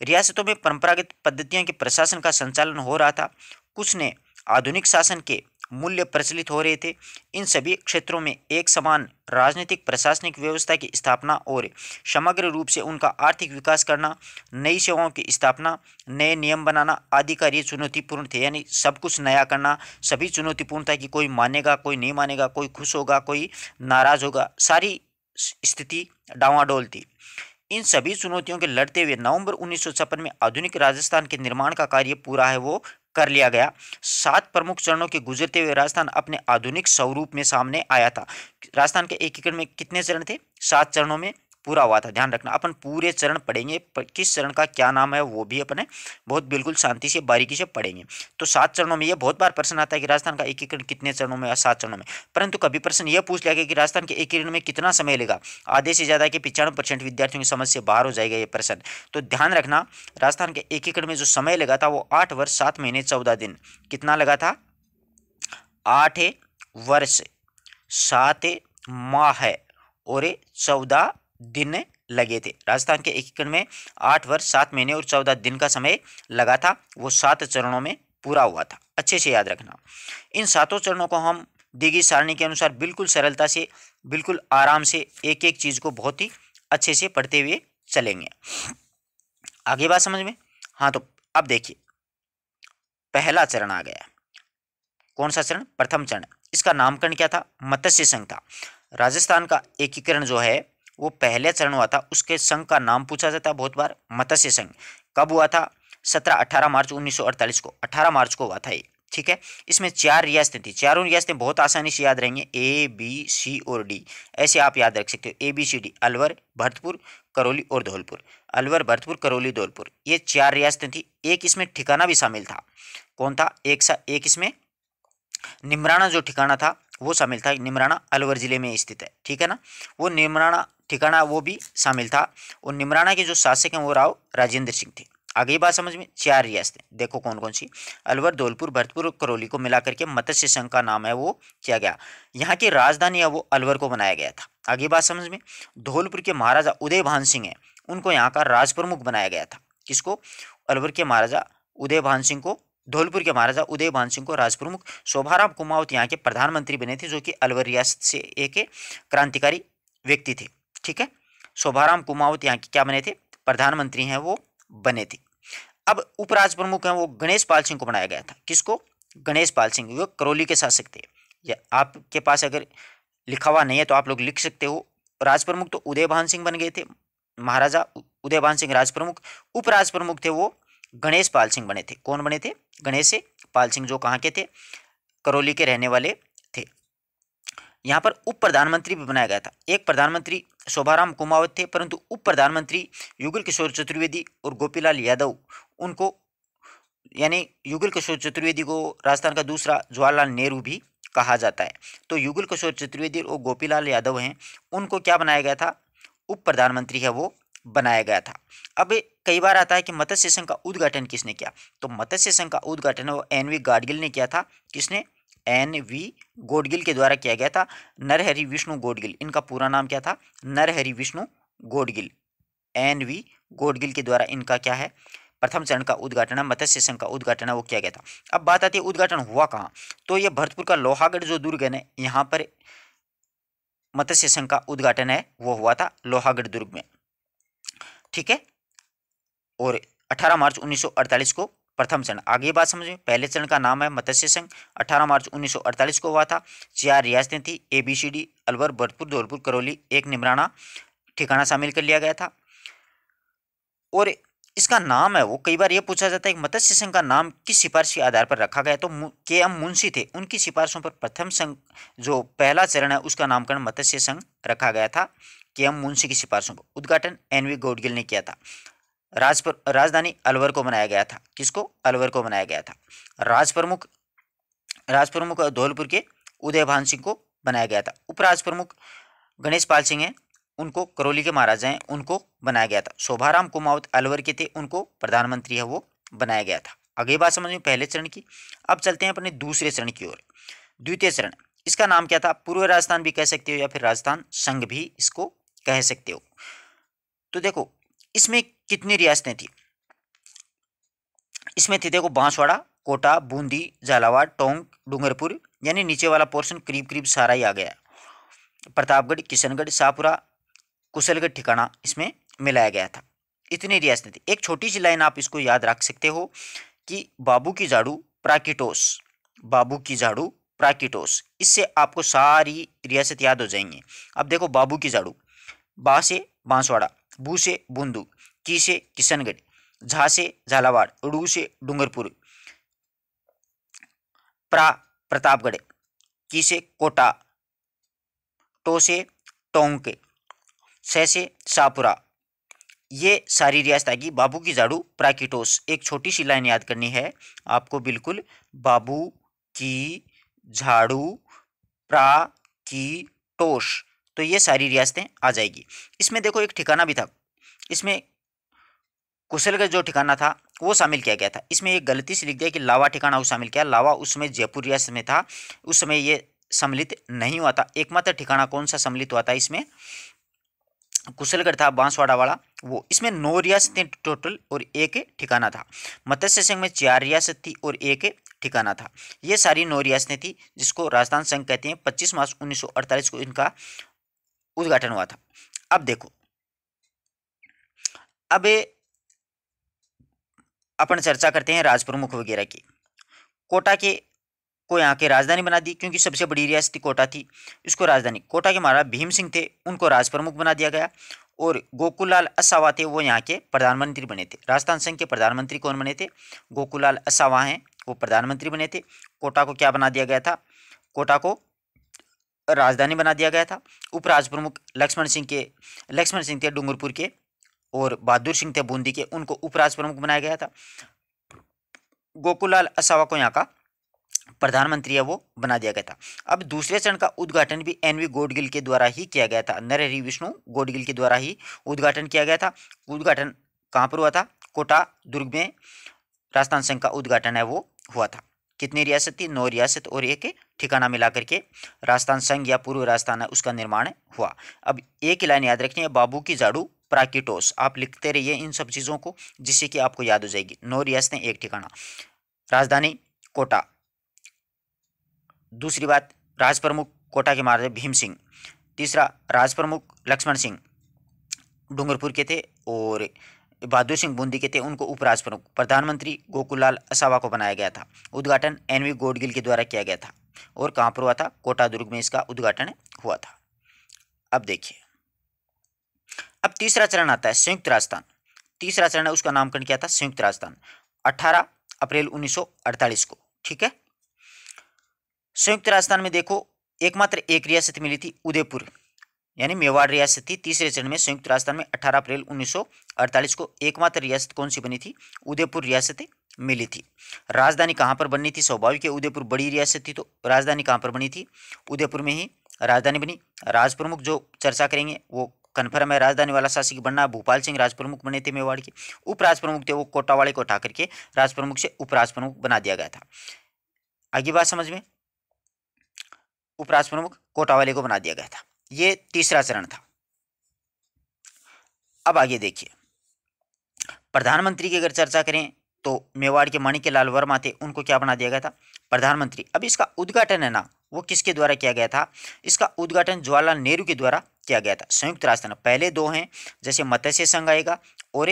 रियासतों में परंपरागत पद्धतियों के प्रशासन का संचालन हो रहा था, कुछ ने आधुनिक शासन के मूल्य प्रचलित हो रहे थे। इन सभी क्षेत्रों में एक समान राजनीतिक प्रशासनिक व्यवस्था की स्थापना और समग्र रूप से उनका आर्थिक विकास करना, नई सेवाओं की स्थापना, नए नियम बनाना आदि कार्य चुनौतीपूर्ण थे। यानी सब कुछ नया करना सभी चुनौतीपूर्ण था कि कोई मानेगा कोई नहीं मानेगा, कोई खुश होगा कोई नाराज होगा, सारी स्थिति डावाडोल थी। इन सभी चुनौतियों के लड़ते हुए नवंबर 1956 में आधुनिक राजस्थान के निर्माण का कार्य पूरा है वो कर लिया गया। 7 प्रमुख चरणों के गुजरते हुए राजस्थान अपने आधुनिक स्वरूप में सामने आया था। राजस्थान के एकीकरण में कितने चरण थे? 7 चरणों में पूरा हुआ था। ध्यान रखना, अपन पूरे चरण पढ़ेंगे, किस चरण का क्या नाम है वो भी अपने बहुत बिल्कुल शांति से बारीकी से पढ़ेंगे। तो 7 चरणों में ये बहुत बार प्रश्न आता है कि राजस्थान का एकीकरण कितने चरणों में या 7 चरणों में, परंतु कभी प्रश्न यह पूछ लिया गया कि राजस्थान के एकीकरण में कितना समय लेगा, आधे से ज्यादा के 95% विद्यार्थियों की समझ से बाहर हो जाएगा ये प्रश्न। तो ध्यान रखना, राजस्थान के एकीकरण में जो समय लगा था वो 8 वर्ष 7 महीने 14 दिन। कितना लगा था? 8 वर्ष 7 माह और 14 दिन लगे थे। राजस्थान के एकीकरण में 8 वर्ष 7 महीने और 14 दिन का समय लगा था, वो 7 चरणों में पूरा हुआ था। अच्छे से याद रखना। इन 7 चरणों को हम दी गई सारणी के अनुसार बिल्कुल सरलता से, बिल्कुल आराम से एक एक चीज को बहुत ही अच्छे से पढ़ते हुए चलेंगे। आगे बात समझ में? हाँ, तो अब देखिए पहला चरण आ गया। कौन सा चरण? प्रथम चरण। इसका नामकरण क्या था? मत्स्य संघ था। राजस्थान का एकीकरण जो है वो पहले चरण हुआ था, उसके संघ का नाम पूछा जाता है बहुत बार, मत्स्य संघ। कब हुआ था? 17-18 मार्च 1948 को, 18 मार्च को हुआ था ये, ठीक है। इसमें 4 रियासतें थी, चारों रियासतें बहुत आसानी से याद रहेंगे, ए बी सी और डी, ऐसे आप याद रख सकते हो। ABCD, अलवर, भरतपुर, करौली और धौलपुर। अलवर, भरतपुर, करौली, धौलपुर, ये 4 रियासतें थी। एक इसमें ठिकाना भी शामिल था। कौन था? एक इसमें निमराना जो ठिकाना था वो शामिल था। निमराना अलवर जिले में स्थित है, ठीक है ना। वो निमराना ठिकाना वो भी शामिल था, और निमराना के जो शासक हैं वो राव राजेंद्र सिंह थे। आगे बात समझ में? 4 रियासतें देखो कौन कौन सी, अलवर, धौलपुर, भरतपुर और करौली को मिलाकर के मत्स्य संघ का नाम है वो किया गया। यहाँ की राजधानी है वो अलवर को बनाया गया था। आगे बात समझ में? धौलपुर के महाराजा उदयभान सिंह है, उनको यहाँ का राज प्रमुख बनाया गया था। किसको? अलवर के महाराजा उदयभान सिंह को धौलपुर के महाराजा उदयभान सिंह को राजप्रमुख। शोभाराम कुमावत यहाँ के प्रधानमंत्री बने थे, जो कि अलवर रियासत से एक क्रांतिकारी व्यक्ति थे। ठीक है, शोभाराम कुमावत यहाँ के क्या बने थे, प्रधानमंत्री हैं वो बने थे। अब उपराज प्रमुख हैं वो गणेश पाल सिंह को बनाया गया था। किसको, गणेश पाल सिंह, वो करौली के शासक थे। या आपके पास अगर लिखा हुआ नहीं है तो आप लोग लिख सकते हो। राज प्रमुख तो उदयभान सिंह बन गए थे, महाराजा उदयभान सिंह राज प्रमुख। उपराज प्रमुख थे वो गणेश पाल सिंह बने थे। कौन बने थे, गणेश पाल सिंह, जो कहाँ के थे, करौली के रहने वाले थे। यहाँ पर उप प्रधानमंत्री भी बनाया गया था। एक प्रधानमंत्री शोभाराम कुमावत थे, परंतु उप प्रधानमंत्री युगल किशोर चतुर्वेदी और गोपीलाल यादव, उनको यानी युगल किशोर चतुर्वेदी को राजस्थान का दूसरा जवाहरलाल नेहरू भी कहा जाता है। तो युगल किशोर चतुर्वेदी और गोपीलाल यादव हैं, उनको क्या बनाया गया था, उप प्रधानमंत्री है वो बनाया गया था। अब कई बार आता है कि मत्स्य संघ का उद्घाटन किसने किया, तो मत्स्य संघ का उद्घाटन वो एन.वी. गाडगिल ने किया था। किसने, एन.वी. गाडगिल के द्वारा किया गया था। नरहरि विष्णु गाडगिल, इनका पूरा नाम क्या था, नरहरि विष्णु गाडगिल। एन.वी. गाडगिल के द्वारा इनका क्या है, प्रथम चरण का उद्घाटन है, मत्स्य संघ का उद्घाटन है वो किया गया था। अब बात आती है उद्घाटन हुआ कहाँ, तो ये भरतपुर का लोहागढ़ जो दुर्ग है ना, यहाँ पर मत्स्य संघ का उद्घाटन है वो हुआ था लोहागढ़ दुर्ग में। ठीक है, और 18 मार्च 1948 को प्रथम चरण। आगे बात समझिए, पहले चरण का नाम है मत्स्य संघ, 18 मार्च 1948 को हुआ था। 4 रियासतें थी, ABCD, अलवर, भरतपुर, धौलपुर, करौली, एक निमराना ठिकाना शामिल कर लिया गया था। और इसका नाम है वो, कई बार ये पूछा जाता है कि मत्स्य संघ का नाम किस सिफारिश के आधार पर रखा गया, तो KM मुंशी थे, उनकी सिफारिशों पर प्रथम संघ जो पहला चरण है उसका नामकरण मत्स्य संघ रखा गया था। KM मुंशी की सिफारिशों पर। उद्घाटन एन.वी. गाडगिल ने किया था। राजधानी अलवर को बनाया गया था। किसको, अलवर को बनाया गया था। राज प्रमुख धौलपुर के उदयभान सिंह को बनाया गया था। उपराज प्रमुख गणेश पाल सिंह हैं, उनको करौली के महाराजा हैं, उनको बनाया गया था। शोभाराम कुमावत अलवर के थे, उनको प्रधानमंत्री है वो बनाया गया था। आगे बात समझ में पहले चरण की। अब चलते हैं अपने दूसरे चरण की ओर। द्वितीय चरण, इसका नाम क्या था, पूर्व राजस्थान भी कह सकते हो या फिर राजस्थान संघ भी इसको कह सकते हो। तो देखो इसमें कितनी रियासतें थी, इसमें थी देखो बांसवाड़ा, कोटा, बूंदी, झालावाड़, टोंक, डूंगरपुर, यानी नीचे वाला पोर्शन करीब करीब सारा ही आ गया। प्रतापगढ़, किशनगढ़, शाहपुरा, कुशलगढ़ ठिकाना इसमें मिलाया गया था। इतनी रियासतें थी। एक छोटी सी लाइन आप इसको याद रख सकते हो कि बाबू की झाड़ू प्राकिटोस, बाबू की झाड़ू प्राकिटोस, इससे आपको सारी रियासत याद हो जाएंगी। अब देखो बाबू की झाड़ू, बा से बांसवाड़ा, बू से बूंदू, की से किशनगढ़, झा से झालावाड़, डू से डूंगरपुर, प्रतापगढ़, की से कोटा, टो से टोंक, से शाहपुरा, ये सारी रियासत आएगी। बाबू की झाड़ू प्राकिटोस, एक छोटी सी लाइन याद करनी है आपको बिल्कुल, बाबू की झाड़ू प्राकिटोस, तो ये सारी रियासतें आ जाएगी। इसमें देखो एक ठिकाना भी था, इसमें कुशलगढ़ जो ठिकाना था वो शामिल किया गया था। इसमें एक गलती से लिख दिया कि लावा ठिकाना वो शामिल किया, लावा उसमें जयपुर रियासत में था, उस समय ये सम्मिलित नहीं हुआ था। एकमात्र ठिकाना कौन सा सम्मिलित हुआ था इसमें, कुशलगढ़ था बांसवाड़ा वाला वो। इसमें 9 रियासतें टोटल और एक ठिकाना था। मत्स्य संघ में 4 रियासत थी और एक ठिकाना था। ये सारी 9 रियासतें थी जिसको राजस्थान संघ कहते हैं। 25 मार्च 1948 को इनका उद्घाटन हुआ था। अब देखो, अब अपन चर्चा करते हैं राज प्रमुख वगैरह की। कोटा के को यहाँ के राजधानी बना दी, क्योंकि सबसे बड़ी रियासत कोटा थी, इसको राजधानी। कोटा के महाराजा भीम सिंह थे, उनको राज प्रमुख बना दिया गया। और गोकुललाल असावा थे, वो यहाँ के प्रधानमंत्री बने थे। राजस्थान संघ के प्रधानमंत्री कौन बने थे, गोकुललाल असावा हैं, वो प्रधानमंत्री बने थे। कोटा को क्या बना दिया गया था, कोटा को राजधानी बना दिया गया था। उपराज प्रमुख लक्ष्मण सिंह थे डूंगरपुर के, और बहादुर सिंह थे बूंदी के, उनको उपराज प्रमुख बनाया गया था। गोकुललाल असावा को यहाँ का प्रधानमंत्री है वो बना दिया गया था। अब दूसरे चरण का उद्घाटन भी एन.वी. गाडगिल के द्वारा ही किया गया था, नरहरि विष्णु गाडगिल के द्वारा ही उद्घाटन किया गया था। उद्घाटन कहाँ पर हुआ था, कोटा दुर्ग में राजस्थान संघ का उद्घाटन है वो हुआ था। कितनी रियासत थी, 9 रियासत और एक ठिकाना मिला करके राजस्थान संघ या पूर्व राजस्थान है उसका निर्माण हुआ। अब एक ही लाइन याद रखनी है, बाबू की झाड़ू प्राकिटोस, आप लिखते रहिए इन सब चीज़ों को जिससे कि आपको याद हो जाएगी। 9 रियासतें एक ठिकाना। राजधानी कोटा। दूसरी बात, राज प्रमुख कोटा के महाराजा भीम सिंह। तीसरा, राज प्रमुख लक्ष्मण सिंह डूंगरपुर के थे और बहादुर सिंह बूंदी के थे, उनको उपराज प्रमुख। प्रधानमंत्री गोकुललाल असावा को बनाया गया था। उद्घाटन एनवी गोडगिल के द्वारा किया गया था और कहाँ पर हुआ था? कोटा दुर्ग में इसका उद्घाटन हुआ था। अब देखिए, अब तीसरा चरण आता है संयुक्त राजस्थान। तीसरा चरण है, उसका नामकरण किया था संयुक्त राजस्थान 18 अप्रैल 1948 को। ठीक है, संयुक्त राजस्थान में देखो एकमात्र एक रियासत मिली थी, उदयपुर, यानी मेवाड़ रियासत थी। तीसरे चरण में संयुक्त राजस्थान में 18 अप्रैल 1948 को एकमात्र रियासत कौन सी बनी थी? उदयपुर रियासत मिली थी। राजधानी कहाँ पर बननी थी? स्वाभाविक है, उदयपुर बड़ी रियासत थी तो राजधानी कहाँ पर बनी थी? उदयपुर में ही राजधानी बनी। राज प्रमुख जो चर्चा करेंगे वो कन्फर्म है, राजधानी वाला शासक बनना। भूपाल सिंह राज प्रमुख बने थे मेवाड़ के। उपराज प्रमुख थे, वो कोटा वाले को उठा करके राज प्रमुख से उपराज प्रमुख बना दिया गया था। आगे बात समझ में, उपराज प्रमुख कोटा वाले को बना दिया गया था। ये तीसरा चरण था। अब आगे देखिए, प्रधानमंत्री की अगर चर्चा करें तो मेवाड़ के माणिक्यलाल वर्मा थे, उनको क्या बना दिया गया था? प्रधानमंत्री। अब इसका उद्घाटन है ना, वो किसके द्वारा किया गया था? इसका उद्घाटन जवाहरलाल नेहरू के द्वारा किया गया था। संयुक्त राजस्थान पहले दो हैं, जैसे मत्स्य संघ आएगा और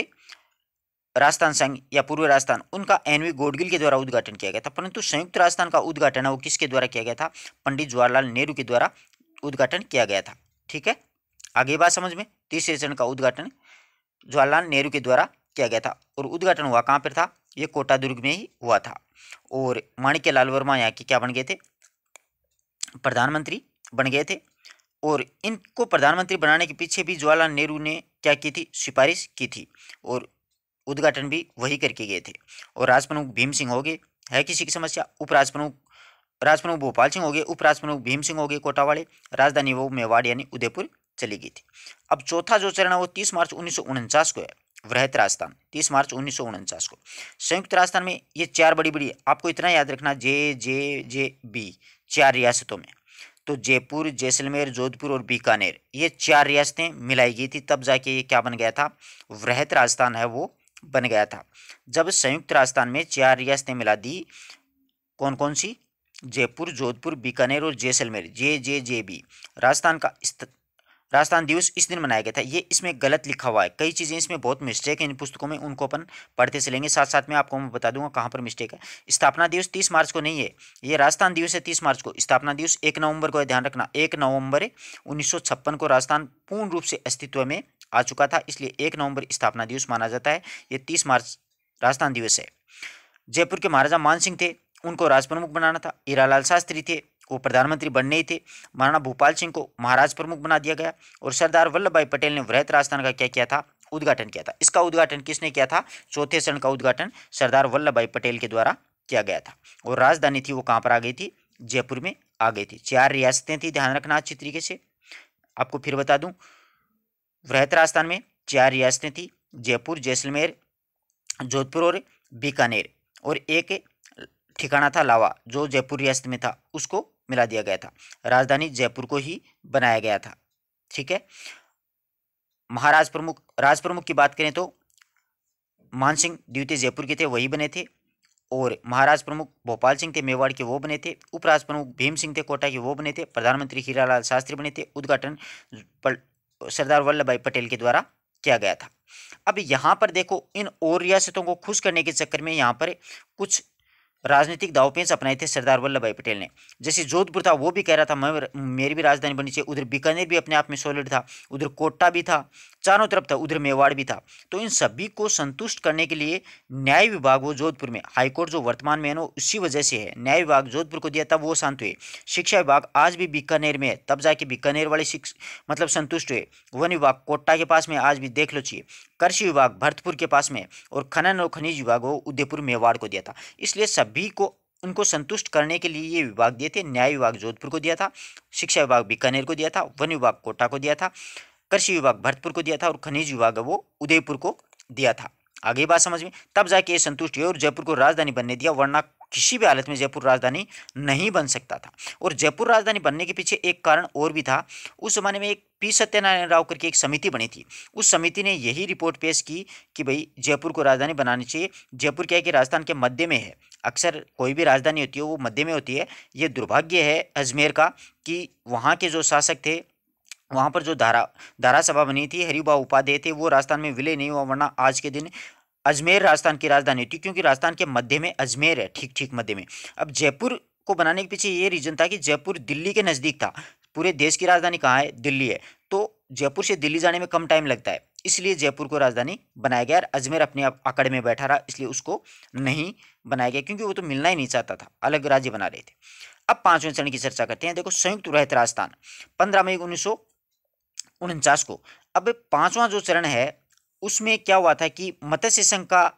राजस्थान संघ या पूर्व राजस्थान, उनका एनवी गोडगिल के द्वारा उद्घाटन किया गया था। परंतु संयुक्त राजस्थान का उद्घाटन है वो किसके द्वारा किया गया था? पंडित जवाहरलाल नेहरू के द्वारा उद्घाटन किया गया था। ठीक है, आगे बात समझ में। तीसरे चरण का उद्घाटन जवाहरलाल नेहरू के द्वारा किया गया था और उद्घाटन हुआ कहाँ पर था? ये कोटा दुर्ग में ही हुआ था। और माणिक्यलाल वर्मा यहाँ के क्या बन गए थे? प्रधानमंत्री बन गए थे। और इनको प्रधानमंत्री बनाने के पीछे भी जवाहरलाल नेहरू ने क्या की थी? सिफारिश की थी और उद्घाटन भी वही करके गए थे। और राजप्रमुख भीम सिंह हो गए, है किसी की समस्या? राजप्रमुख भोपाल सिंह हो गए, उपराजप्रमुख भीम सिंह हो गए कोटा वाले। राजधानी वो मेवाड़ यानी उदयपुर चली गई थी। अब चौथा जो चरण है वो 30 मार्च 1949 को है, वृहत राजस्थान। 30 मार्च 1949 को संयुक्त राजस्थान में ये चार बड़ी बड़ी, आपको इतना याद रखना, जे चार रियासतों में, तो जयपुर, जैसलमेर, जोधपुर और बीकानेर, ये चार रियासतें मिलाई गई थी, तब जाके ये क्या बन गया था? वृहत राजस्थान है वो बन गया था। जब संयुक्त राजस्थान में चार रियासतें मिला दी, कौन कौन सी? जयपुर, जोधपुर, बीकानेर और जैसलमेर, जे बी। राजस्थान दिवस इस दिन मनाया गया था। ये इसमें गलत लिखा हुआ है, कई चीज़ें इसमें बहुत मिस्टेक है इन पुस्तकों में, उनको अपन पढ़ते चलेंगे। साथ साथ में आपको मैं बता दूंगा कहाँ पर मिस्टेक है। स्थापना दिवस 30 मार्च को नहीं है, ये राजस्थान दिवस है 30 मार्च को। स्थापना दिवस 1 नवंबर को है, ध्यान रखना। 1 नवंबर 1956 को राजस्थान पूर्ण रूप से अस्तित्व में आ चुका था, इसलिए 1 नवंबर स्थापना दिवस माना जाता है। ये 30 मार्च राजस्थान दिवस है। जयपुर के महाराजा मान सिंह थे, उनको राज प्रमुख बनाना था। हीरालाल शास्त्री थे, वो प्रधानमंत्री बनने ही थे। महाराणा भूपाल सिंह को महाराज प्रमुख बना दिया गया। और सरदार वल्लभ भाई पटेल ने वृहत राजस्थान का क्या किया था? उद्घाटन किया था। इसका उद्घाटन किसने किया था? चौथे चरण का उद्घाटन सरदार वल्लभ भाई पटेल के द्वारा किया गया था। और राजधानी थी वो कहाँ पर आ गई थी? जयपुर में आ गई थी। चार रियासतें थी, ध्यान रखना अच्छी तरीके से। आपको फिर बता दूं, वृहत राजस्थान में चार रियासतें थी, जयपुर, जैसलमेर, जोधपुर और बीकानेर। और एक ठिकाना था लावा, जो जयपुर रियासत में था, उसको मिला दिया गया था। राजधानी जयपुर को ही बनाया गया था। ठीक है, महाराज प्रमुख, राज प्रमुख की बात करें तो मान सिंह द्वितीय जयपुर के थे, वही बने थे। और महाराज प्रमुख भोपाल सिंह थे, मेवाड़ के, वो बने थे। उपराज प्रमुख भीम सिंह थे, कोटा के, वो बने थे। प्रधानमंत्री हीरालाल शास्त्री बने थे। उद्घाटन सरदार वल्लभ भाई पटेल के द्वारा किया गया था। अब यहाँ पर देखो, इन और रियासतों को खुश करने के चक्कर में यहाँ पर कुछ राजनीतिक दावपेच अपनाए थे सरदार वल्लभ भाई पटेल ने। जैसे जोधपुर था, वो भी कह रहा था मेरी भी राजधानी बननी चाहिए। उधर बीकानेर भी अपने आप में सॉलिड था, उधर कोटा भी था, चारों तरफ था, उधर मेवाड़ भी था। तो इन सभी को संतुष्ट करने के लिए न्याय विभाग वो जोधपुर में, हाईकोर्ट जो वर्तमान में है ना, उसी वजह से है, न्याय विभाग जोधपुर को दिया, तब वो शांत हुए। शिक्षा विभाग आज भी बीकानेर में है, तब जाके बीकानेर वाले मतलब संतुष्ट हुए। वन विभाग कोटा के पास में आज भी, देख लो चाहिए। कृषि विभाग भरतपुर के पास में, और खनन और खनिज विभाग वो उदयपुर मेवाड़ को दिया था। इसलिए सभी को उनको संतुष्ट करने के लिए ये विभाग दिए थे। न्याय विभाग जोधपुर को दिया था, शिक्षा विभाग बीकानेर को दिया था, वन विभाग कोटा को दिया था, कृषि विभाग भरतपुर को दिया था, और खनिज विभाग वो उदयपुर को दिया था। आगे बात समझ में, तब जाके ये संतुष्ट हुए और जयपुर को राजधानी बनने दिया, वरना किसी भी हालत में जयपुर राजधानी नहीं बन सकता था। और जयपुर राजधानी बनने के पीछे एक कारण और भी था। उस जमाने में एक पी सत्यनारायण राव करके एक समिति बनी थी। उस समिति ने यही रिपोर्ट पेश की कि भाई जयपुर को राजधानी बनानी चाहिए। जयपुर क्या है कि राजस्थान के मध्य में है, अक्सर कोई भी राजधानी होती है वो मध्य में होती है। ये दुर्भाग्य है अजमेर का कि वहाँ के जो शासक थे, वहाँ पर जो दारा सभा बनी थी, हरिभाऊ उपाध्याय थे, वो राजस्थान में विलय नहीं हुआ, वरना आज के दिन अजमेर राजस्थान की राजधानी होती, क्योंकि राजस्थान के मध्य में अजमेर है, ठीक ठीक मध्य में। अब जयपुर को बनाने के पीछे ये रीजन था कि जयपुर दिल्ली के नज़दीक था। पूरे देश की राजधानी कहाँ है? दिल्ली है। तो जयपुर से दिल्ली जाने में कम टाइम लगता है, इसलिए जयपुर को राजधानी बनाया गया। और अजमेर अपने आप अकड़ में बैठा रहा, इसलिए उसको नहीं बनाया गया, क्योंकि वो तो मिलना ही नहीं चाहता था, अलग राज्य बना रहे थे। अब पांचवें चरण की चर्चा करते हैं। देखो, संयुक्त वृहत राजस्थान 15 मई 1949 को। अब पांचवा जो चरण है उसमें क्या हुआ था कि मत्स्य संघ का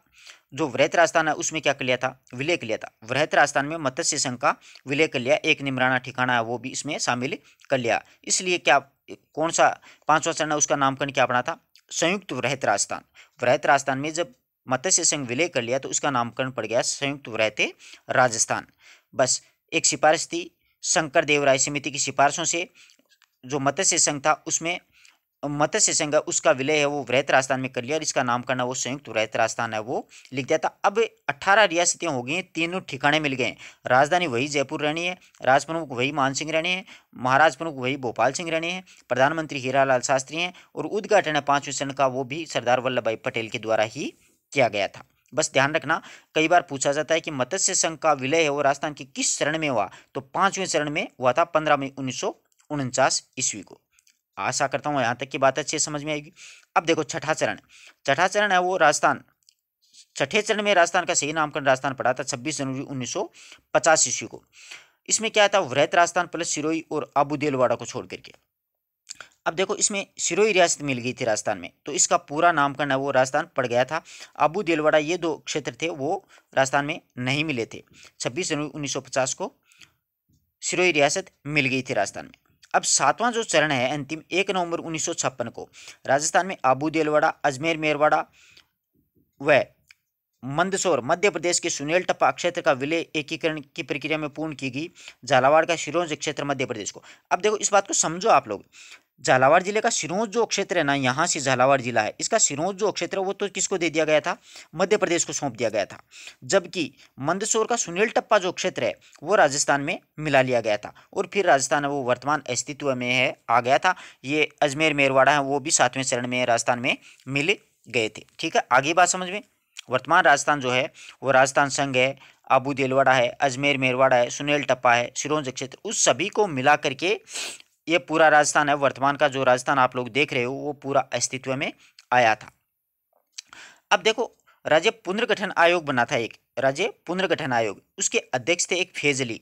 जो वृहत राजस्थान है उसमें क्या कर लिया था? विलय कर लिया था। वृहत राजस्थान में मत्स्य संघ का विलय कर लिया, एक निमराना ठिकाना है वो भी इसमें शामिल कर लिया। इसलिए क्या, कौन सा पांचवा चरण है उसका नामकरण क्या बना था? संयुक्त वृहत राजस्थान। वृहत राजस्थान में जब मत्स्य संघ विलय कर लिया तो उसका नामकरण पड़ गया संयुक्त वृहत राजस्थान। बस एक सिफारिश थी शंकर देव राय समिति की सिफारिशों से, जो मत्स्य संघ था उसमें मत्स्य संघ उसका विलय है वो वृहत राजस्थान में कर लिया, और इसका नामकरण वो संयुक्त वृहत राजस्थान है वो लिख दिया था। अब 18 रियासतें हो गई, तीनों ठिकाने मिल गए। राजधानी वही जयपुर रहनी है, राज प्रमुख वही मान सिंह रहने हैं, महाराज प्रमुख वही भोपाल सिंह रहने हैं, प्रधानमंत्री हीरालाल शास्त्री हैं, और उद्घाटन है पांचवें चरण का वो भी सरदार वल्लभ भाई पटेल के द्वारा ही किया गया था। बस ध्यान रखना, कई बार पूछा जाता है कि मत्स्य संघ का विलय है वो राजस्थान के किस चरण में हुआ, तो पांचवें चरण में हुआ था 15 मई 1949 ईस्वी को। आशा करता हूँ यहाँ तक की बात अच्छी समझ में आएगी। अब देखो छठा चरण, छठा चरण है वो राजस्थान। छठे चरण में राजस्थान का सही नामकरण राजस्थान पड़ा था 26 जनवरी 1950 ईस्वी को। इसमें क्या था? वृहत राजस्थान प्लस सिरोही और आबू देलवाड़ा को छोड़ करके। अब देखो, इसमें सिरोही रियासत मिल गई थी राजस्थान में, तो इसका पूरा नामकरण है वो राजस्थान पड़ गया था। आबू देलवाड़ा ये दो क्षेत्र थे वो राजस्थान में नहीं मिले थे। 26 जनवरी 1950 को सिरोही रियासत मिल गई थी राजस्थान में। अब सातवां जो चरण है अंतिम 1 नवंबर 1956 को राजस्थान में आबू देलवाड़ा, अजमेर मेरवाड़ा व मंदसौर मध्य प्रदेश के सुनेल टप्पा क्षेत्र का विलय एकीकरण की प्रक्रिया में पूर्ण की गई। झालावाड़ का सिरोंज क्षेत्र मध्य प्रदेश को। अब देखो, इस बात को समझो आप लोग। झालावाड़ जिले का सिरोंज जो क्षेत्र है ना, यहाँ से झालावाड़ जिला है, इसका सिरोंज जो क्षेत्र है वो तो किसको दे दिया गया था? मध्य प्रदेश को सौंप दिया गया था। जबकि मंदसौर का सुनील टप्पा जो क्षेत्र है वो राजस्थान में मिला लिया गया था, और फिर राजस्थान है वो वर्तमान अस्तित्व में है आ गया था। ये अजमेर मेरवाड़ा है वो भी सातवें चरण में राजस्थान में मिल गए थे। ठीक है, आगे बात समझ में। वर्तमान राजस्थान जो है वो राजस्थान संघ है, आबू देलवाड़ा है, अजमेर मेरवाड़ा है, सुनेल टप्पा है, सिरोंज क्षेत्र, उस सभी को मिला करके ये पूरा राजस्थान है। वर्तमान का जो राजस्थान आप लोग देख रहे हो वो पूरा अस्तित्व में आया था। अब देखो, राज्य पुनर्गठन आयोग बना था, एक राज्य पुनर्गठन आयोग, उसके अध्यक्ष थे एक फेजली।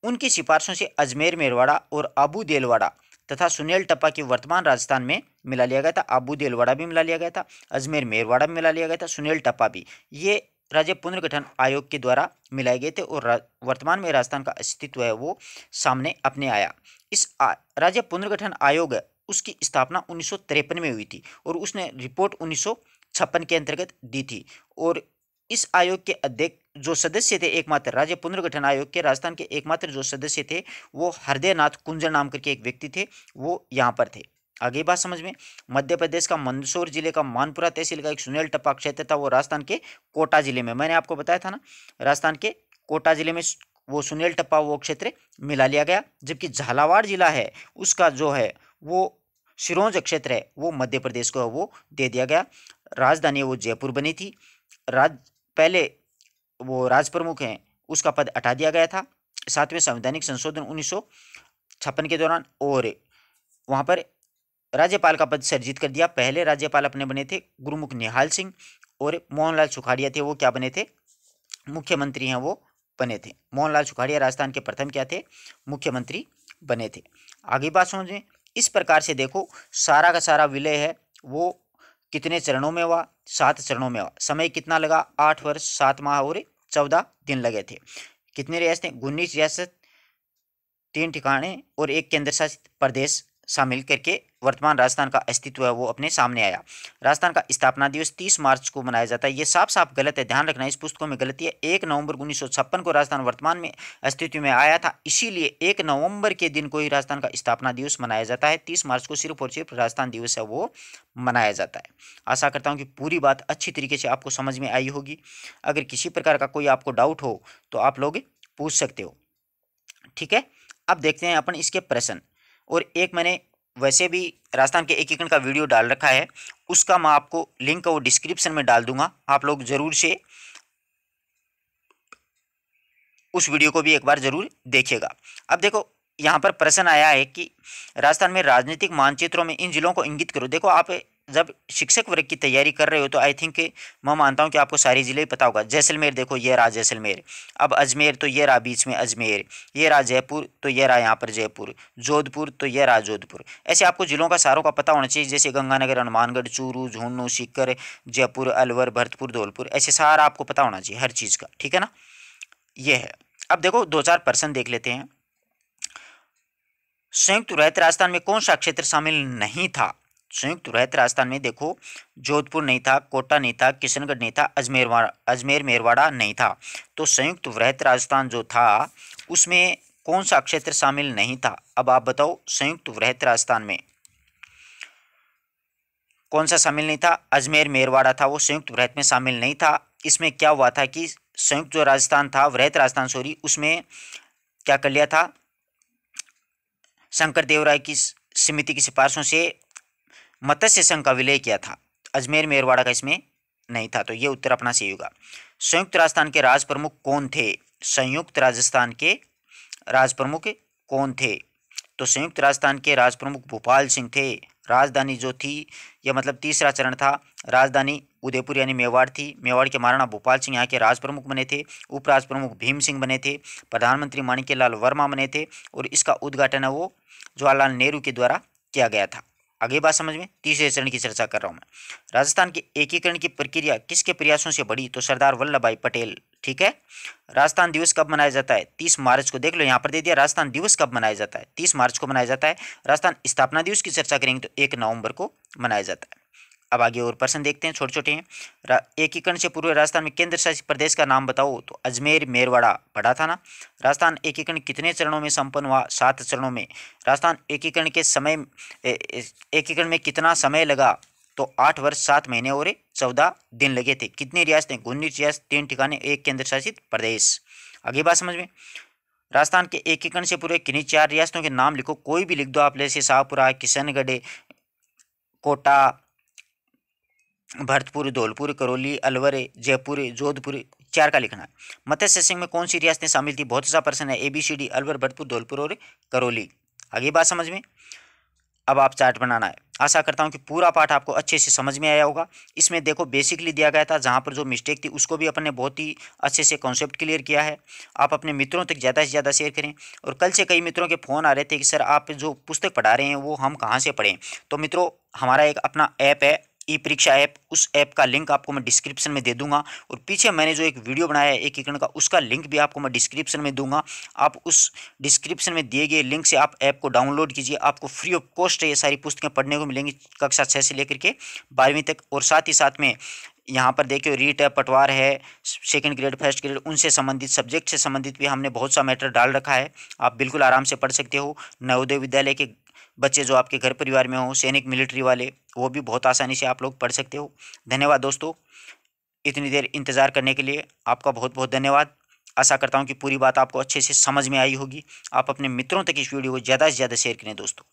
उनकी सिफारिशों से अजमेर मेरवाड़ा और आबू देलवाड़ा तथा सुनेल टप्पा की वर्तमान राजस्थान में मिला लिया गया था। आबू देलवाड़ा भी मिला लिया गया था, अजमेर मेरवाड़ा भी मिला लिया गया था, सुनेल टप्पा भी, ये राज्य पुनर्गठन आयोग के द्वारा मिलाए गए थे, और वर्तमान में राजस्थान का अस्तित्व है वो सामने अपने आया। इस राज्य पुनर्गठन आयोग है उसकी स्थापना 1953 में हुई थी, और उसने रिपोर्ट 1956 के अंतर्गत दी थी। और इस आयोग के अध्यक्ष जो सदस्य थे, एकमात्र राज्य पुनर्गठन आयोग के राजस्थान के एकमात्र जो सदस्य थे वो हृदयनाथ कुंजर नाम करके एक व्यक्ति थे, वो यहाँ पर थे। आगे बात समझ में। मध्य प्रदेश का मंदसौर जिले का मानपुरा तहसील का एक सुनेल टप्पा क्षेत्र था वो राजस्थान के कोटा जिले में, मैंने आपको बताया था ना, राजस्थान के कोटा जिले में वो सुनेल टप्पा वो क्षेत्र मिला लिया गया। जबकि झालावाड़ जिला है उसका जो है वो सिरोंज क्षेत्र है वो मध्य प्रदेश को वो दे दिया गया। राजधानी वो जयपुर बनी थी। पहले वो राज प्रमुख हैं उसका पद हटा दिया गया था 7वें संवैधानिक संशोधन 1956 के दौरान, और वहाँ पर राज्यपाल का पद सर्जित कर दिया। पहले राज्यपाल अपने बने थे गुरुमुख निहाल सिंह, और मोहनलाल सुखाड़िया थे वो क्या बने थे? मुख्यमंत्री हैं वो बने थे। मोहनलाल सुखाड़िया राजस्थान के प्रथम क्या थे? मुख्यमंत्री बने थे। आगे बात समझें। इस प्रकार से देखो, सारा का सारा विलय है वो कितने चरणों में हुआ? 7 चरणों में हुआ। समय कितना लगा? 8 वर्ष 7 माह और 14 दिन लगे थे। कितनी रियासतें? 19 रियासत, 3 ठिकाने और 1 केंद्र शासित प्रदेश शामिल करके वर्तमान राजस्थान का अस्तित्व है वो अपने सामने आया। राजस्थान का स्थापना दिवस 30 मार्च को मनाया जाता है। ये साफ साफ गलत है, ध्यान रखना, इस पुस्तकों में गलती है। 1 नवंबर 1956 को राजस्थान वर्तमान में अस्तित्व में आया था, इसीलिए 1 नवंबर के दिन को ही राजस्थान का स्थापना दिवस मनाया जाता है। 30 मार्च को सिर्फ और सिर्फ राजस्थान दिवस है वो मनाया जाता है। आशा करता हूँ कि पूरी बात अच्छी तरीके से आपको समझ में आई होगी। अगर किसी प्रकार का कोई आपको डाउट हो तो आप लोग पूछ सकते हो, ठीक है। अब देखते हैं अपन इसके प्रश्न। और एक मैंने वैसे भी राजस्थान के एकीकरण का वीडियो डाल रखा है, उसका मैं आपको लिंक वो डिस्क्रिप्शन में डाल दूंगा, आप लोग जरूर से उस वीडियो को भी एक बार जरूर देखिएगा। अब देखो यहाँ पर प्रश्न आया है कि राजस्थान में राजनीतिक मानचित्रों में इन जिलों को इंगित करो। देखो आप जब शिक्षक वर्ग की तैयारी कर रहे हो तो आई थिंक मैं मानता हूँ कि आपको सारी जिले ही पता होगा। जैसलमेर देखो, ये रहा जैसलमेर। अब अजमेर तो ये रहा बीच में अजमेर। ये रहा जयपुर तो ये रहा यहाँ पर जयपुर। जोधपुर तो ये रहा जोधपुर। ऐसे आपको जिलों का सारों का पता होना चाहिए, जैसे गंगानगर, हनुमानगढ़, चूरू, झुंझुनू, सीकर, जयपुर, अलवर, भरतपुर, धौलपुर, ऐसे सारा आपको पता होना चाहिए हर चीज़ का, ठीक है ना। ये है। अब देखो 2-4 प्रश्न देख लेते हैं। संयुक्त रैयत राजस्थान में कौन सा क्षेत्र शामिल नहीं था? संयुक्त रैयत राजस्थान में देखो जोधपुर नहीं था, कोटा नहीं था, किशनगढ़ नहीं था, अजमेर मेरवाड़ा नहीं था। तो संयुक्त रैयत राजस्थान जो था उसमें कौन सा क्षेत्र शामिल नहीं था? अब आप बताओ संयुक्त रैयत राजस्थान में कौन सा शामिल नहीं था? अजमेर मेरवाड़ा था, वो संयुक्त रैयत में शामिल नहीं था। इसमें क्या हुआ था कि संयुक्त जो राजस्थान था, रैयत राजस्थान सॉरी, उसमें क्या कर लिया था, शंकर देवराय की समिति की सिफारिशों से मत्स्य संघ का विलय किया था। अजमेर मेरवाड़ा का इसमें नहीं था, तो ये उत्तर अपना सही होगा। संयुक्त राजस्थान के राज प्रमुख कौन थे? संयुक्त राजस्थान के राज प्रमुख कौन थे? तो संयुक्त राजस्थान के राज प्रमुख भोपाल सिंह थे। राजधानी जो थी, यह मतलब तीसरा चरण था, राजधानी उदयपुर यानी मेवाड़ थी। मेवाड़ के महाराणा भोपाल सिंह यहाँ के राज प्रमुख बने थे। उपराज प्रमुख भीम सिंह बने थे। प्रधानमंत्री माणिक्यलाल वर्मा बने थे। और इसका उद्घाटन है वो जवाहरलाल नेहरू के द्वारा किया गया था। आगे बात समझ में, तीसरे चरण की चर्चा कर रहा हूँ मैं। राजस्थान के एकीकरण की प्रक्रिया किसके प्रयासों से बढ़ी? तो सरदार वल्लभ भाई पटेल, ठीक है। राजस्थान दिवस कब मनाया जाता है? 30 मार्च को। देख लो यहाँ पर दे दिया, राजस्थान दिवस कब मनाया जाता है? 30 मार्च को मनाया जाता है। राजस्थान स्थापना दिवस की चर्चा करेंगे तो 1 नवंबर को मनाया जाता है। अब आगे और प्रश्न देखते हैं, छोटे छोटे हैं। एकीकरण से पूर्व राजस्थान में केंद्र शासित प्रदेश का नाम बताओ। तो अजमेर मेरवाड़ा पढ़ा था ना। राजस्थान एकीकरण कितने चरणों में संपन्न हुआ? 7 चरणों में। राजस्थान एकीकरण के समय एकीकरण में कितना समय लगा? तो 8 वर्ष 7 महीने और 14 दिन लगे थे। कितनी रियासतें? 19 रियासत, 3 ठिकाने, 1 केंद्र शासित प्रदेश। आगे बात समझ में। राजस्थान के एकीकरण से पूर्व किन्हीं 4 रियासतों के नाम लिखो, कोई भी लिख दो आप, जैसे शाहपुरा, किशनगढ़, कोटा, भरतपुर, धौलपुर, करौली, अलवर, जयपुर, जोधपुर, 4 का लिखना है। मत्स्य संघ में कौन सी रियासतें शामिल थी? बहुत सा प्रश्न है। ABCD, अलवर, भरतपुर, धौलपुर और करौली। आगे बात समझ में। अब आप चार्ट बनाना है। आशा करता हूं कि पूरा पाठ आपको अच्छे से समझ में आया होगा। इसमें देखो बेसिकली दिया गया था, जहां पर जो मिस्टेक थी उसको भी अपन ने बहुत ही अच्छे से कॉन्सेप्ट क्लियर किया है। आप अपने मित्रों तक ज़्यादा से ज़्यादा शेयर करें। और कल से कई मित्रों के फ़ोन आ रहे थे कि सर आप जो पुस्तक पढ़ा रहे हैं वो हम कहाँ से पढ़ें। तो मित्रों, हमारा एक अपना ऐप है, ई परीक्षा ऐप। उस ऐप का लिंक आपको मैं डिस्क्रिप्शन में दे दूंगा। और पीछे मैंने जो एक वीडियो बनाया है एकीकरण का, उसका लिंक भी आपको मैं डिस्क्रिप्शन में दूंगा। आप उस डिस्क्रिप्शन में दिए गए लिंक से आप ऐप को डाउनलोड कीजिए। आपको फ्री ऑफ कॉस्ट ये सारी पुस्तकें पढ़ने को मिलेंगी, कक्षा 6 से लेकर के 12वीं तक। और साथ ही साथ में यहाँ पर देखिए रीट है, पटवार है, सेकंड ग्रेड, फर्स्ट ग्रेड, उनसे संबंधित, सब्जेक्ट से संबंधित भी हमने बहुत सा मैटर डाल रखा है। आप बिल्कुल आराम से पढ़ सकते हो। नवोदय विद्यालय के बच्चे जो आपके घर परिवार में हो, सैनिक, मिलिट्री वाले, वो भी बहुत आसानी से आप लोग पढ़ सकते हो। धन्यवाद दोस्तों, इतनी देर इंतज़ार करने के लिए आपका बहुत बहुत धन्यवाद। आशा करता हूँ कि पूरी बात आपको अच्छे से समझ में आई होगी। आप अपने मित्रों तक इस वीडियो को ज़्यादा से ज़्यादा शेयर करें दोस्तों।